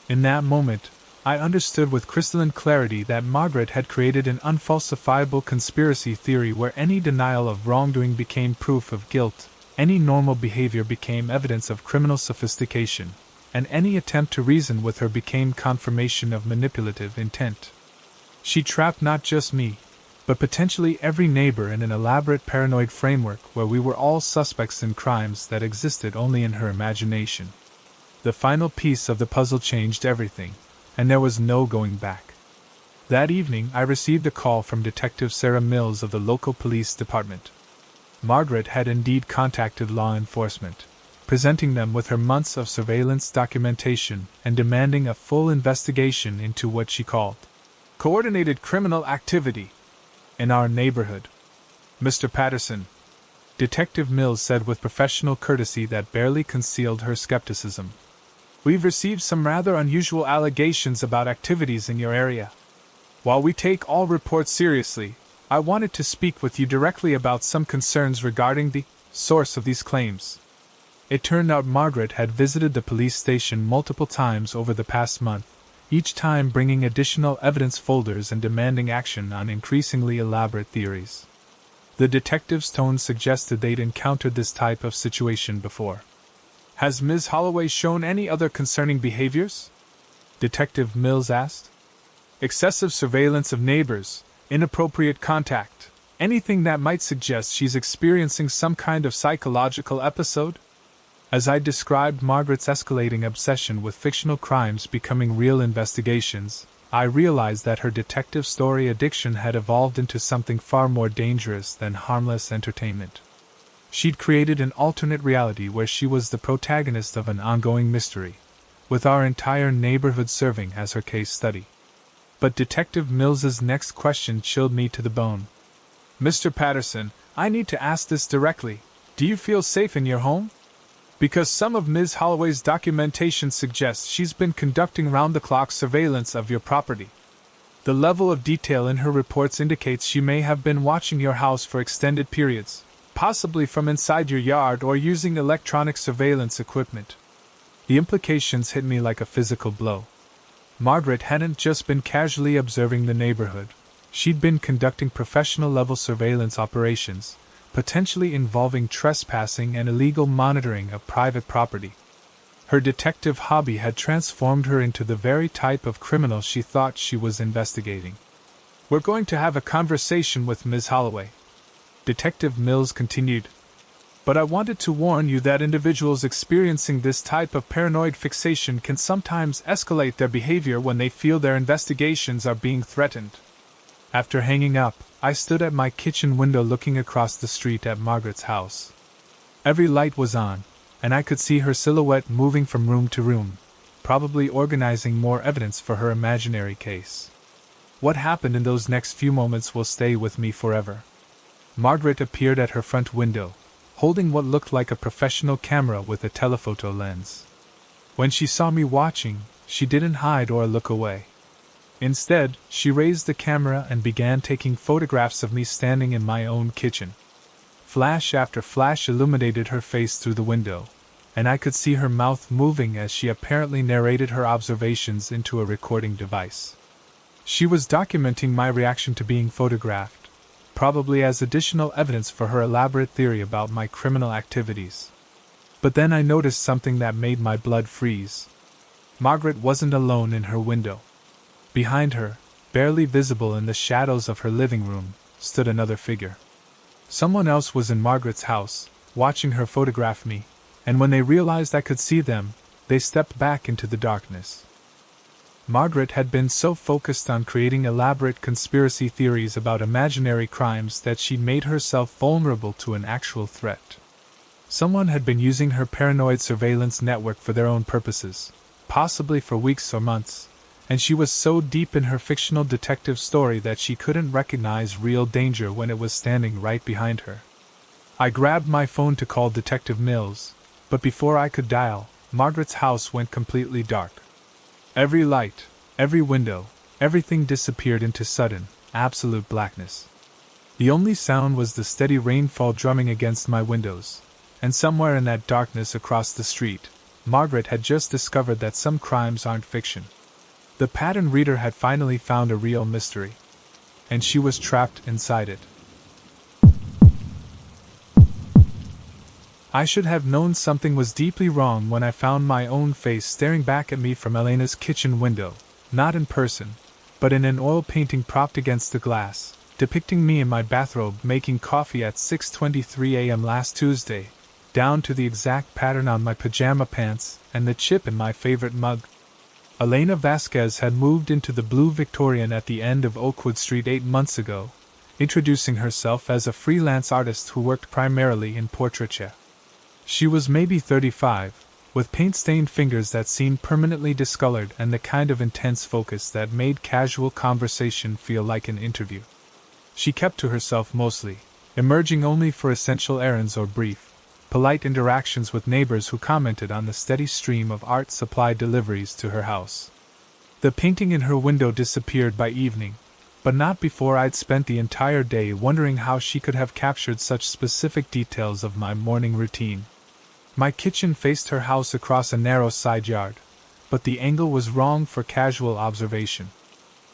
In that moment, I understood with crystalline clarity that Margaret had created an unfalsifiable conspiracy theory where any denial of wrongdoing became proof of guilt, any normal behavior became evidence of criminal sophistication, and any attempt to reason with her became confirmation of manipulative intent. She trapped not just me, but potentially every neighbor in an elaborate paranoid framework where we were all suspects in crimes that existed only in her imagination. The final piece of the puzzle changed everything, and there was no going back. That evening I received a call from Detective Sarah Mills of the local police department. Margaret had indeed contacted law enforcement, presenting them with her months of surveillance documentation and demanding a full investigation into what she called coordinated criminal activity in our neighborhood. Mr. Patterson, Detective Mills said with professional courtesy that barely concealed her skepticism, we've received some rather unusual allegations about activities in your area. While we take all reports seriously, I wanted to speak with you directly about some concerns regarding the source of these claims. It turned out Margaret had visited the police station multiple times over the past month, each time bringing additional evidence folders and demanding action on increasingly elaborate theories. The detective's tone suggested they'd encountered this type of situation before. Has Ms. Holloway shown any other concerning behaviors? Detective Mills asked. Excessive surveillance of neighbors, inappropriate contact, anything that might suggest she's experiencing some kind of psychological episode? As I described Margaret's escalating obsession with fictional crimes becoming real investigations, I realized that her detective story addiction had evolved into something far more dangerous than harmless entertainment. She'd created an alternate reality where she was the protagonist of an ongoing mystery, with our entire neighborhood serving as her case study. But Detective Mills's next question chilled me to the bone. Mr. Patterson, I need to ask this directly. Do you feel safe in your home? Because some of Ms. Holloway's documentation suggests she's been conducting round-the-clock surveillance of your property. The level of detail in her reports indicates she may have been watching your house for extended periods, possibly from inside your yard or using electronic surveillance equipment. The implications hit me like a physical blow. Margaret hadn't just been casually observing the neighborhood. She'd been conducting professional-level surveillance operations, potentially involving trespassing and illegal monitoring of private property. Her detective hobby had transformed her into the very type of criminal she thought she was investigating. We're going to have a conversation with Ms. Holloway, Detective Mills continued. But I wanted to warn you that individuals experiencing this type of paranoid fixation can sometimes escalate their behavior when they feel their investigations are being threatened. After hanging up, I stood at my kitchen window looking across the street at Margaret's house. Every light was on, and I could see her silhouette moving from room to room, probably organizing more evidence for her imaginary case. What happened in those next few moments will stay with me forever. Margaret appeared at her front window, holding what looked like a professional camera with a telephoto lens. When she saw me watching, she didn't hide or look away. Instead, she raised the camera and began taking photographs of me standing in my own kitchen. Flash after flash illuminated her face through the window, and I could see her mouth moving as she apparently narrated her observations into a recording device. She was documenting my reaction to being photographed, probably as additional evidence for her elaborate theory about my criminal activities. But then I noticed something that made my blood freeze. Margaret wasn't alone in her window. Behind her, barely visible in the shadows of her living room, stood another figure. Someone else was in Margaret's house, watching her photograph me, and when they realized I could see them, they stepped back into the darkness. Margaret had been so focused on creating elaborate conspiracy theories about imaginary crimes that she'd made herself vulnerable to an actual threat. Someone had been using her paranoid surveillance network for their own purposes, possibly for weeks or months, and she was so deep in her fictional detective story that she couldn't recognize real danger when it was standing right behind her. I grabbed my phone to call Detective Mills, but before I could dial, Margaret's house went completely dark. Every light, every window, everything disappeared into sudden, absolute blackness. The only sound was the steady rainfall drumming against my windows, and somewhere in that darkness across the street, Margaret had just discovered that some crimes aren't fiction. The pattern reader had finally found a real mystery, and she was trapped inside it. I should have known something was deeply wrong when I found my own face staring back at me from Elena's kitchen window, not in person, but in an oil painting propped against the glass, depicting me in my bathrobe making coffee at 6:23 a.m. last Tuesday, down to the exact pattern on my pajama pants and the chip in my favorite mug. Elena Vasquez had moved into the Blue Victorian at the end of Oakwood Street 8 months ago, introducing herself as a freelance artist who worked primarily in portraiture. She was maybe 35, with paint-stained fingers that seemed permanently discolored and the kind of intense focus that made casual conversation feel like an interview. She kept to herself mostly, emerging only for essential errands or brief, polite interactions with neighbors who commented on the steady stream of art supply deliveries to her house. The painting in her window disappeared by evening, but not before I'd spent the entire day wondering how she could have captured such specific details of my morning routine. My kitchen faced her house across a narrow side yard, but the angle was wrong for casual observation.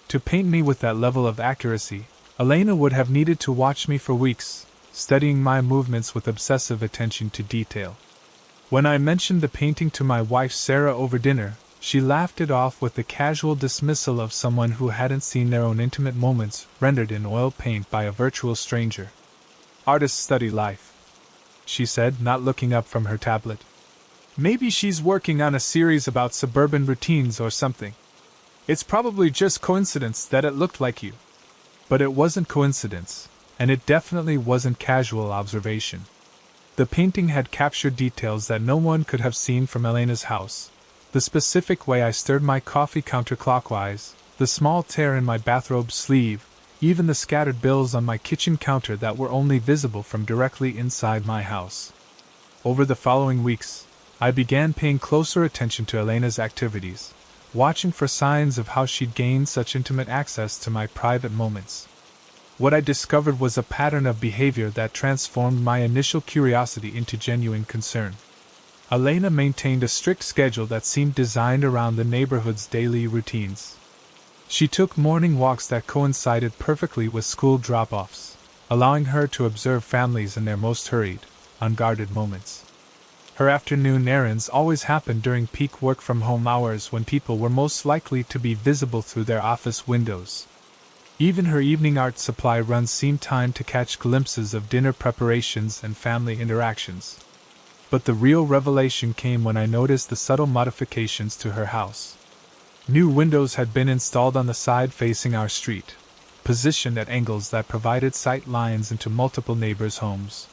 To paint me with that level of accuracy, Elena would have needed to watch me for weeks, studying my movements with obsessive attention to detail. When I mentioned the painting to my wife Sarah over dinner, she laughed it off with the casual dismissal of someone who hadn't seen their own intimate moments rendered in oil paint by a virtual stranger. "Artists study life," she said, not looking up from her tablet. "Maybe she's working on a series about suburban routines or something. It's probably just coincidence that it looked like you." But it wasn't coincidence, and it definitely wasn't casual observation. The painting had captured details that no one could have seen from Elena's house. The specific way I stirred my coffee counterclockwise, the small tear in my bathrobe sleeve, even the scattered bills on my kitchen counter that were only visible from directly inside my house. Over the following weeks, I began paying closer attention to Elena's activities, watching for signs of how she'd gained such intimate access to my private moments. What I discovered was a pattern of behavior that transformed my initial curiosity into genuine concern. Elena maintained a strict schedule that seemed designed around the neighborhood's daily routines. She took morning walks that coincided perfectly with school drop-offs, allowing her to observe families in their most hurried, unguarded moments. Her afternoon errands always happened during peak work-from-home hours when people were most likely to be visible through their office windows. Even her evening art supply runs seemed timed to catch glimpses of dinner preparations and family interactions. But the real revelation came when I noticed the subtle modifications to her house. New windows had been installed on the side facing our street, positioned at angles that provided sight lines into multiple neighbors' homes.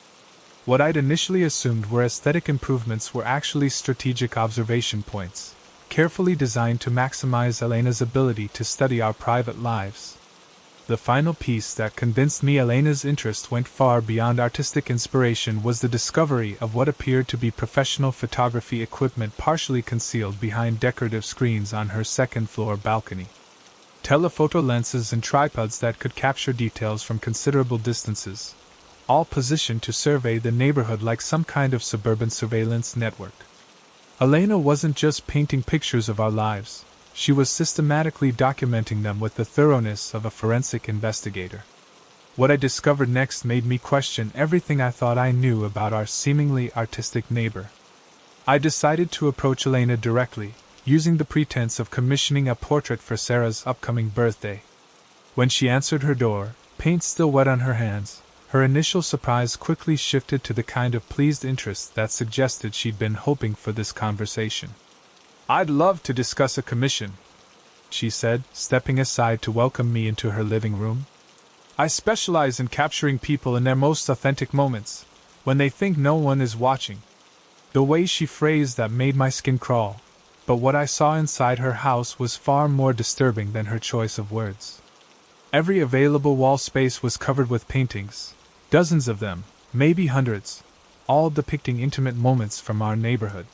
What I'd initially assumed were aesthetic improvements were actually strategic observation points, carefully designed to maximize Elena's ability to study our private lives. The final piece that convinced me Elena's interest went far beyond artistic inspiration was the discovery of what appeared to be professional photography equipment partially concealed behind decorative screens on her second-floor balcony. Telephoto lenses and tripods that could capture details from considerable distances, all positioned to survey the neighborhood like some kind of suburban surveillance network. Elena wasn't just painting pictures of our lives. She was systematically documenting them with the thoroughness of a forensic investigator. What I discovered next made me question everything I thought I knew about our seemingly artistic neighbor. I decided to approach Elena directly, using the pretense of commissioning a portrait for Sarah's upcoming birthday. When she answered her door, paint still wet on her hands, her initial surprise quickly shifted to the kind of pleased interest that suggested she'd been hoping for this conversation. "I'd love to discuss a commission," she said, stepping aside to welcome me into her living room. "I specialize in capturing people in their most authentic moments, when they think no one is watching." The way she phrased that made my skin crawl, but what I saw inside her house was far more disturbing than her choice of words. Every available wall space was covered with paintings, dozens of them, maybe hundreds, all depicting intimate moments from our neighborhood.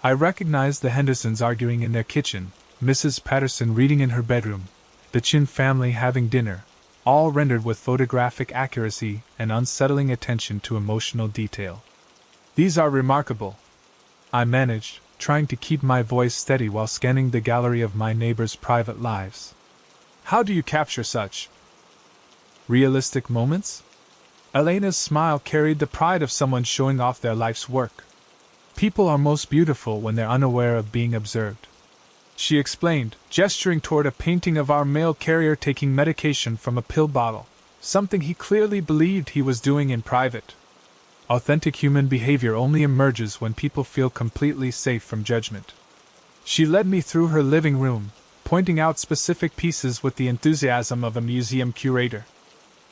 I recognized the Hendersons arguing in their kitchen, Mrs. Patterson reading in her bedroom, the Chin family having dinner, all rendered with photographic accuracy and unsettling attention to emotional detail. "These are remarkable," I managed, trying to keep my voice steady while scanning the gallery of my neighbors' private lives. "How do you capture such realistic moments?" Elena's smile carried the pride of someone showing off their life's work. "People are most beautiful when they're unaware of being observed," she explained, gesturing toward a painting of our mail carrier taking medication from a pill bottle, something he clearly believed he was doing in private. Authentic human behavior only emerges when people feel completely safe from judgment. She led me through her living room, pointing out specific pieces with the enthusiasm of a museum curator.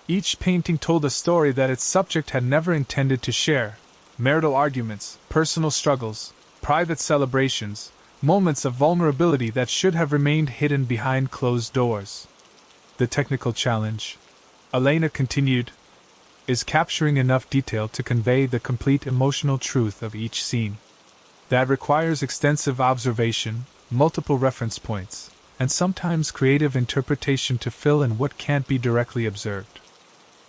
Each painting told a story that its subject had never intended to share: marital arguments, personal struggles, private celebrations, moments of vulnerability that should have remained hidden behind closed doors. "The technical challenge," Elena continued, "is capturing enough detail to convey the complete emotional truth of each scene. That requires extensive observation, multiple reference points, and sometimes creative interpretation to fill in what can't be directly observed."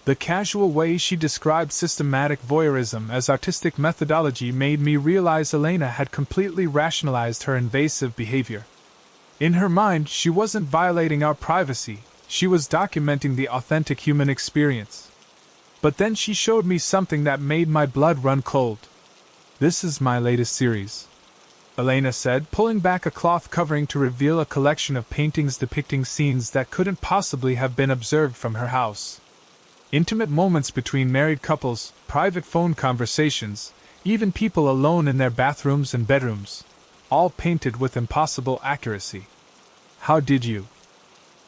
The casual way she described systematic voyeurism as artistic methodology made me realize Elena had completely rationalized her invasive behavior. In her mind, she wasn't violating our privacy, she was documenting the authentic human experience. But then she showed me something that made my blood run cold. "This is my latest series," Elena said, pulling back a cloth covering to reveal a collection of paintings depicting scenes that couldn't possibly have been observed from her house. Intimate moments between married couples, private phone conversations, even people alone in their bathrooms and bedrooms, all painted with impossible accuracy. "How did you?"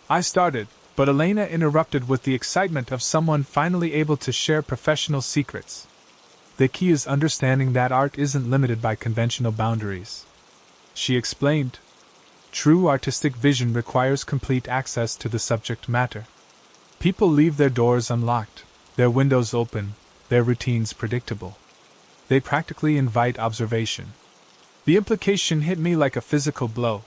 I started, but Elena interrupted with the excitement of someone finally able to share professional secrets. "The key is understanding that art isn't limited by conventional boundaries," she explained. "True artistic vision requires complete access to the subject matter. People leave their doors unlocked, their windows open, their routines predictable. They practically invite observation." The implication hit me like a physical blow.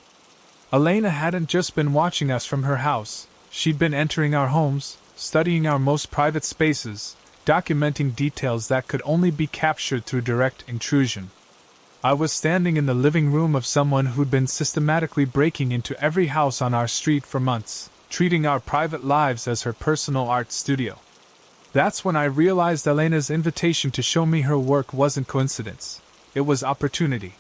Elena hadn't just been watching us from her house, she'd been entering our homes, studying our most private spaces, documenting details that could only be captured through direct intrusion. I was standing in the living room of someone who'd been systematically breaking into every house on our street for months, treating our private lives as her personal art studio. That's when I realized Elena's invitation to show me her work wasn't coincidence, it was opportunity.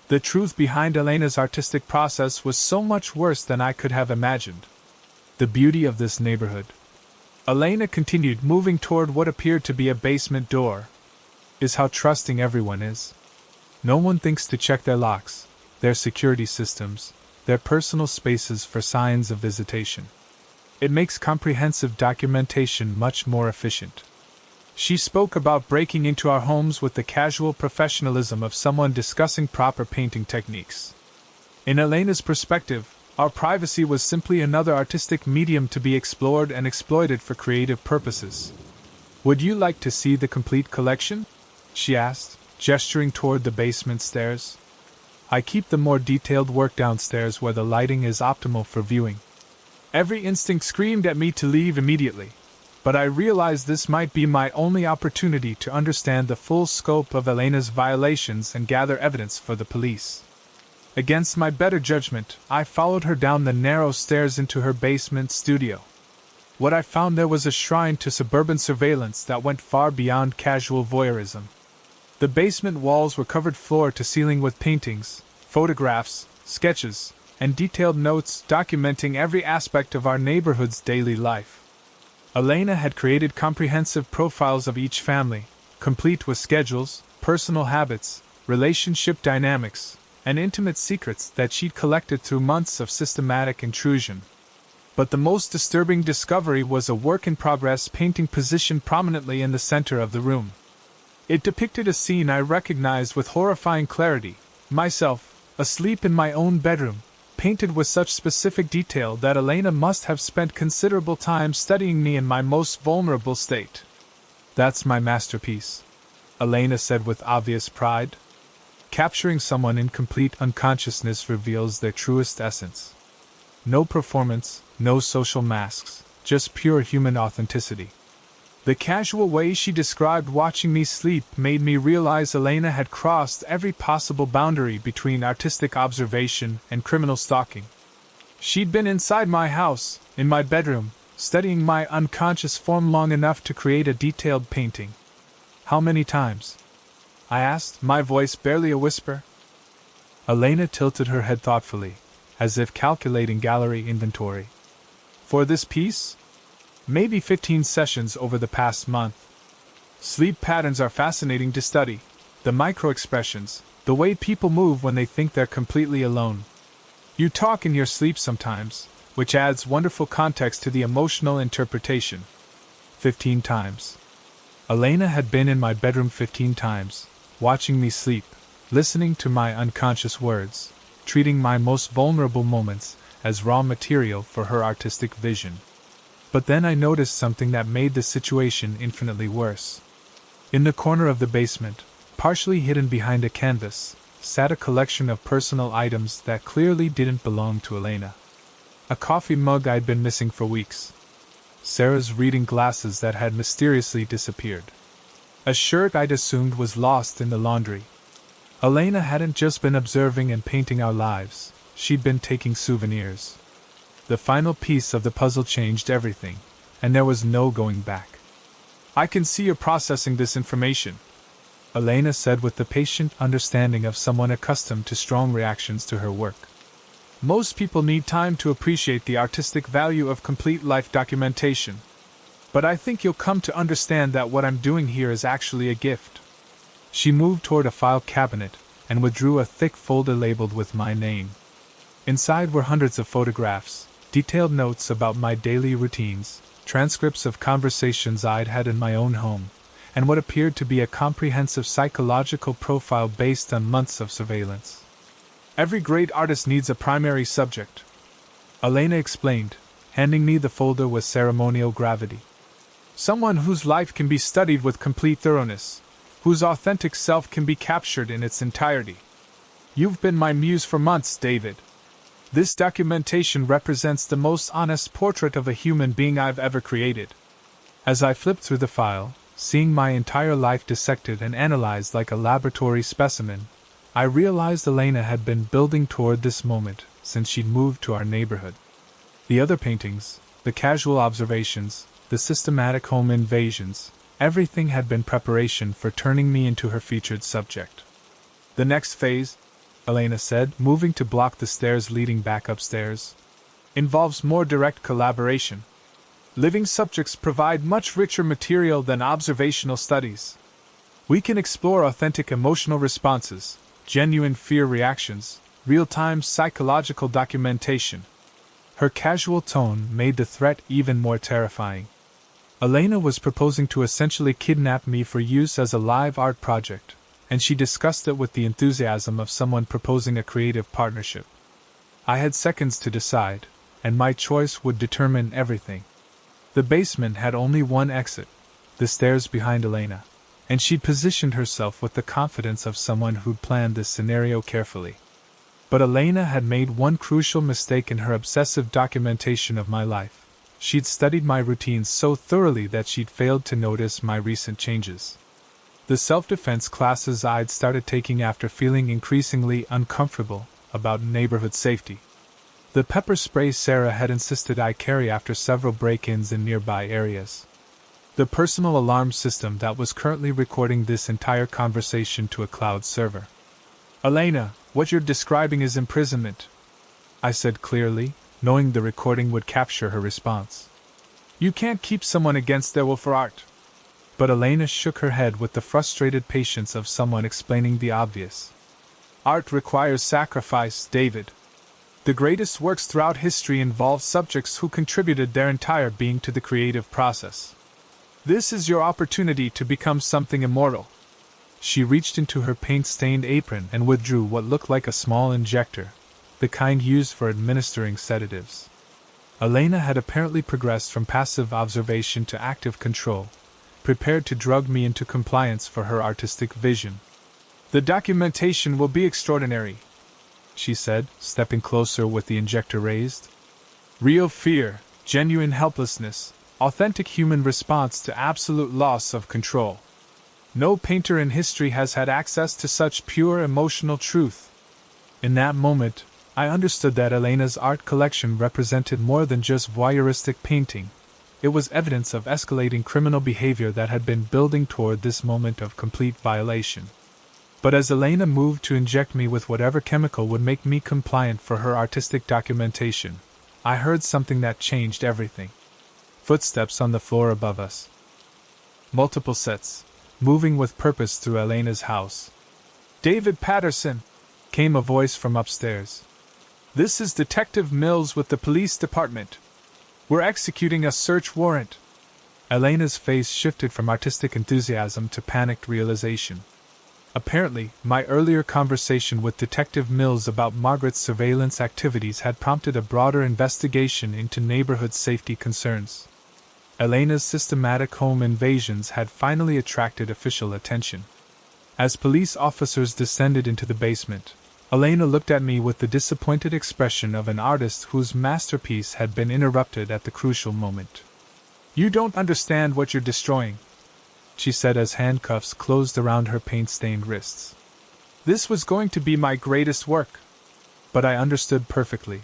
The truth behind Elena's artistic process was so much worse than I could have imagined. "The beauty of this neighborhood," Elena continued, moving toward what appeared to be a basement door, "is how trusting everyone is. No one thinks to check their locks, their security systems, their personal spaces for signs of visitation. It makes comprehensive documentation much more efficient." She spoke about breaking into our homes with the casual professionalism of someone discussing proper painting techniques. In Elena's perspective, our privacy was simply another artistic medium to be explored and exploited for creative purposes. "Would you like to see the complete collection?" she asked, gesturing toward the basement stairs. "I keep the more detailed work downstairs where the lighting is optimal for viewing." Every instinct screamed at me to leave immediately, but I realized this might be my only opportunity to understand the full scope of Elena's violations and gather evidence for the police. Against my better judgment, I followed her down the narrow stairs into her basement studio. What I found there was a shrine to suburban surveillance that went far beyond casual voyeurism. The basement walls were covered floor to ceiling with paintings, photographs, sketches, and detailed notes documenting every aspect of our neighborhood's daily life. Elena had created comprehensive profiles of each family, complete with schedules, personal habits, relationship dynamics, and intimate secrets that she'd collected through months of systematic intrusion. But the most disturbing discovery was a work-in-progress painting positioned prominently in the center of the room. It depicted a scene I recognized with horrifying clarity: myself, asleep in my own bedroom, painted with such specific detail that Elena must have spent considerable time studying me in my most vulnerable state. That's my masterpiece, Elena said with obvious pride. Capturing someone in complete unconsciousness reveals their truest essence. No performance, no social masks, just pure human authenticity. The casual way she described watching me sleep made me realize Elena had crossed every possible boundary between artistic observation and criminal stalking. She'd been inside my house, in my bedroom, studying my unconscious form long enough to create a detailed painting. How many times? I asked, my voice barely a whisper. Elena tilted her head thoughtfully, as if calculating gallery inventory. For this piece? Maybe 15 sessions over the past month. Sleep patterns are fascinating to study. The micro-expressions, the way people move when they think they're completely alone. You talk in your sleep sometimes, which adds wonderful context to the emotional interpretation. 15 times. Elena had been in my bedroom 15 times, watching me sleep, listening to my unconscious words, treating my most vulnerable moments as raw material for her artistic vision. But then I noticed something that made the situation infinitely worse. In the corner of the basement, partially hidden behind a canvas, sat a collection of personal items that clearly didn't belong to Elena. A coffee mug I'd been missing for weeks. Sarah's reading glasses that had mysteriously disappeared. A shirt I'd assumed was lost in the laundry. Elena hadn't just been observing and painting our lives, she'd been taking souvenirs. The final piece of the puzzle changed everything, and there was no going back. I can see you're processing this information, Elena said with the patient understanding of someone accustomed to strong reactions to her work. Most people need time to appreciate the artistic value of complete life documentation. But I think you'll come to understand that what I'm doing here is actually a gift. She moved toward a file cabinet and withdrew a thick folder labeled with my name. Inside were hundreds of photographs, detailed notes about my daily routines, transcripts of conversations I'd had in my own home, and what appeared to be a comprehensive psychological profile based on months of surveillance. Every great artist needs a primary subject, Elena explained, handing me the folder with ceremonial gravity. Someone whose life can be studied with complete thoroughness, whose authentic self can be captured in its entirety. You've been my muse for months, David. This documentation represents the most honest portrait of a human being I've ever created. As I flipped through the file, seeing my entire life dissected and analyzed like a laboratory specimen, I realized Elena had been building toward this moment since she'd moved to our neighborhood. The other paintings, the casual observations, the systematic home invasions, everything had been preparation for turning me into her featured subject. The next phase, Elena said, moving to block the stairs leading back upstairs, involves more direct collaboration. Living subjects provide much richer material than observational studies. We can explore authentic emotional responses, genuine fear reactions, real-time psychological documentation. Her casual tone made the threat even more terrifying. Elena was proposing to essentially kidnap me for use as a live art project, and she discussed it with the enthusiasm of someone proposing a creative partnership. I had seconds to decide, and my choice would determine everything. The basement had only one exit, the stairs behind Elena, and she'd positioned herself with the confidence of someone who'd planned this scenario carefully. But Elena had made one crucial mistake in her obsessive documentation of my life. She'd studied my routines so thoroughly that she'd failed to notice my recent changes. The self-defense classes I'd started taking after feeling increasingly uncomfortable about neighborhood safety. The pepper spray Sarah had insisted I carry after several break-ins in nearby areas. The personal alarm system that was currently recording this entire conversation to a cloud server. Elena, what you're describing is imprisonment, I said clearly, knowing the recording would capture her response. You can't keep someone against their will for art. But Elena shook her head with the frustrated patience of someone explaining the obvious. Art requires sacrifice, David. The greatest works throughout history involve subjects who contributed their entire being to the creative process. This is your opportunity to become something immortal. She reached into her paint-stained apron and withdrew what looked like a small injector, the kind used for administering sedatives. Elena had apparently progressed from passive observation to active control, prepared to drug me into compliance for her artistic vision. "The documentation will be extraordinary," she said, stepping closer with the injector raised. "Real fear, genuine helplessness, authentic human response to absolute loss of control. No painter in history has had access to such pure emotional truth." In that moment, I understood that Elena's art collection represented more than just voyeuristic painting. It was evidence of escalating criminal behavior that had been building toward this moment of complete violation. But as Elena moved to inject me with whatever chemical would make me compliant for her artistic documentation, I heard something that changed everything. Footsteps on the floor above us. Multiple sets, moving with purpose through Elena's house. "David Patterson," came a voice from upstairs. "This is Detective Mills with the police department. We're executing a search warrant." Elena's face shifted from artistic enthusiasm to panicked realization. Apparently, my earlier conversation with Detective Mills about Margaret's surveillance activities had prompted a broader investigation into neighborhood safety concerns. Elena's systematic home invasions had finally attracted official attention. As police officers descended into the basement, Elena looked at me with the disappointed expression of an artist whose masterpiece had been interrupted at the crucial moment. "You don't understand what you're destroying," she said as handcuffs closed around her paint-stained wrists. "This was going to be my greatest work." But I understood perfectly.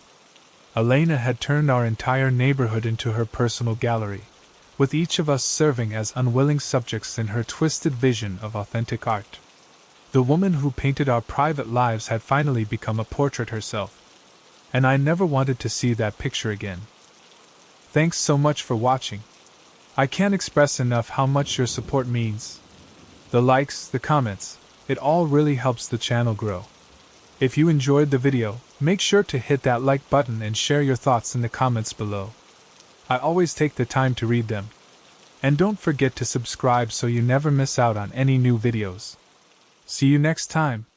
Elena had turned our entire neighborhood into her personal gallery, with each of us serving as unwilling subjects in her twisted vision of authentic art. The woman who painted our private lives had finally become a portrait herself, and I never wanted to see that picture again. Thanks so much for watching. I can't express enough how much your support means. The likes, the comments, it all really helps the channel grow. If you enjoyed the video, make sure to hit that like button and share your thoughts in the comments below. I always take the time to read them. And don't forget to subscribe so you never miss out on any new videos. See you next time.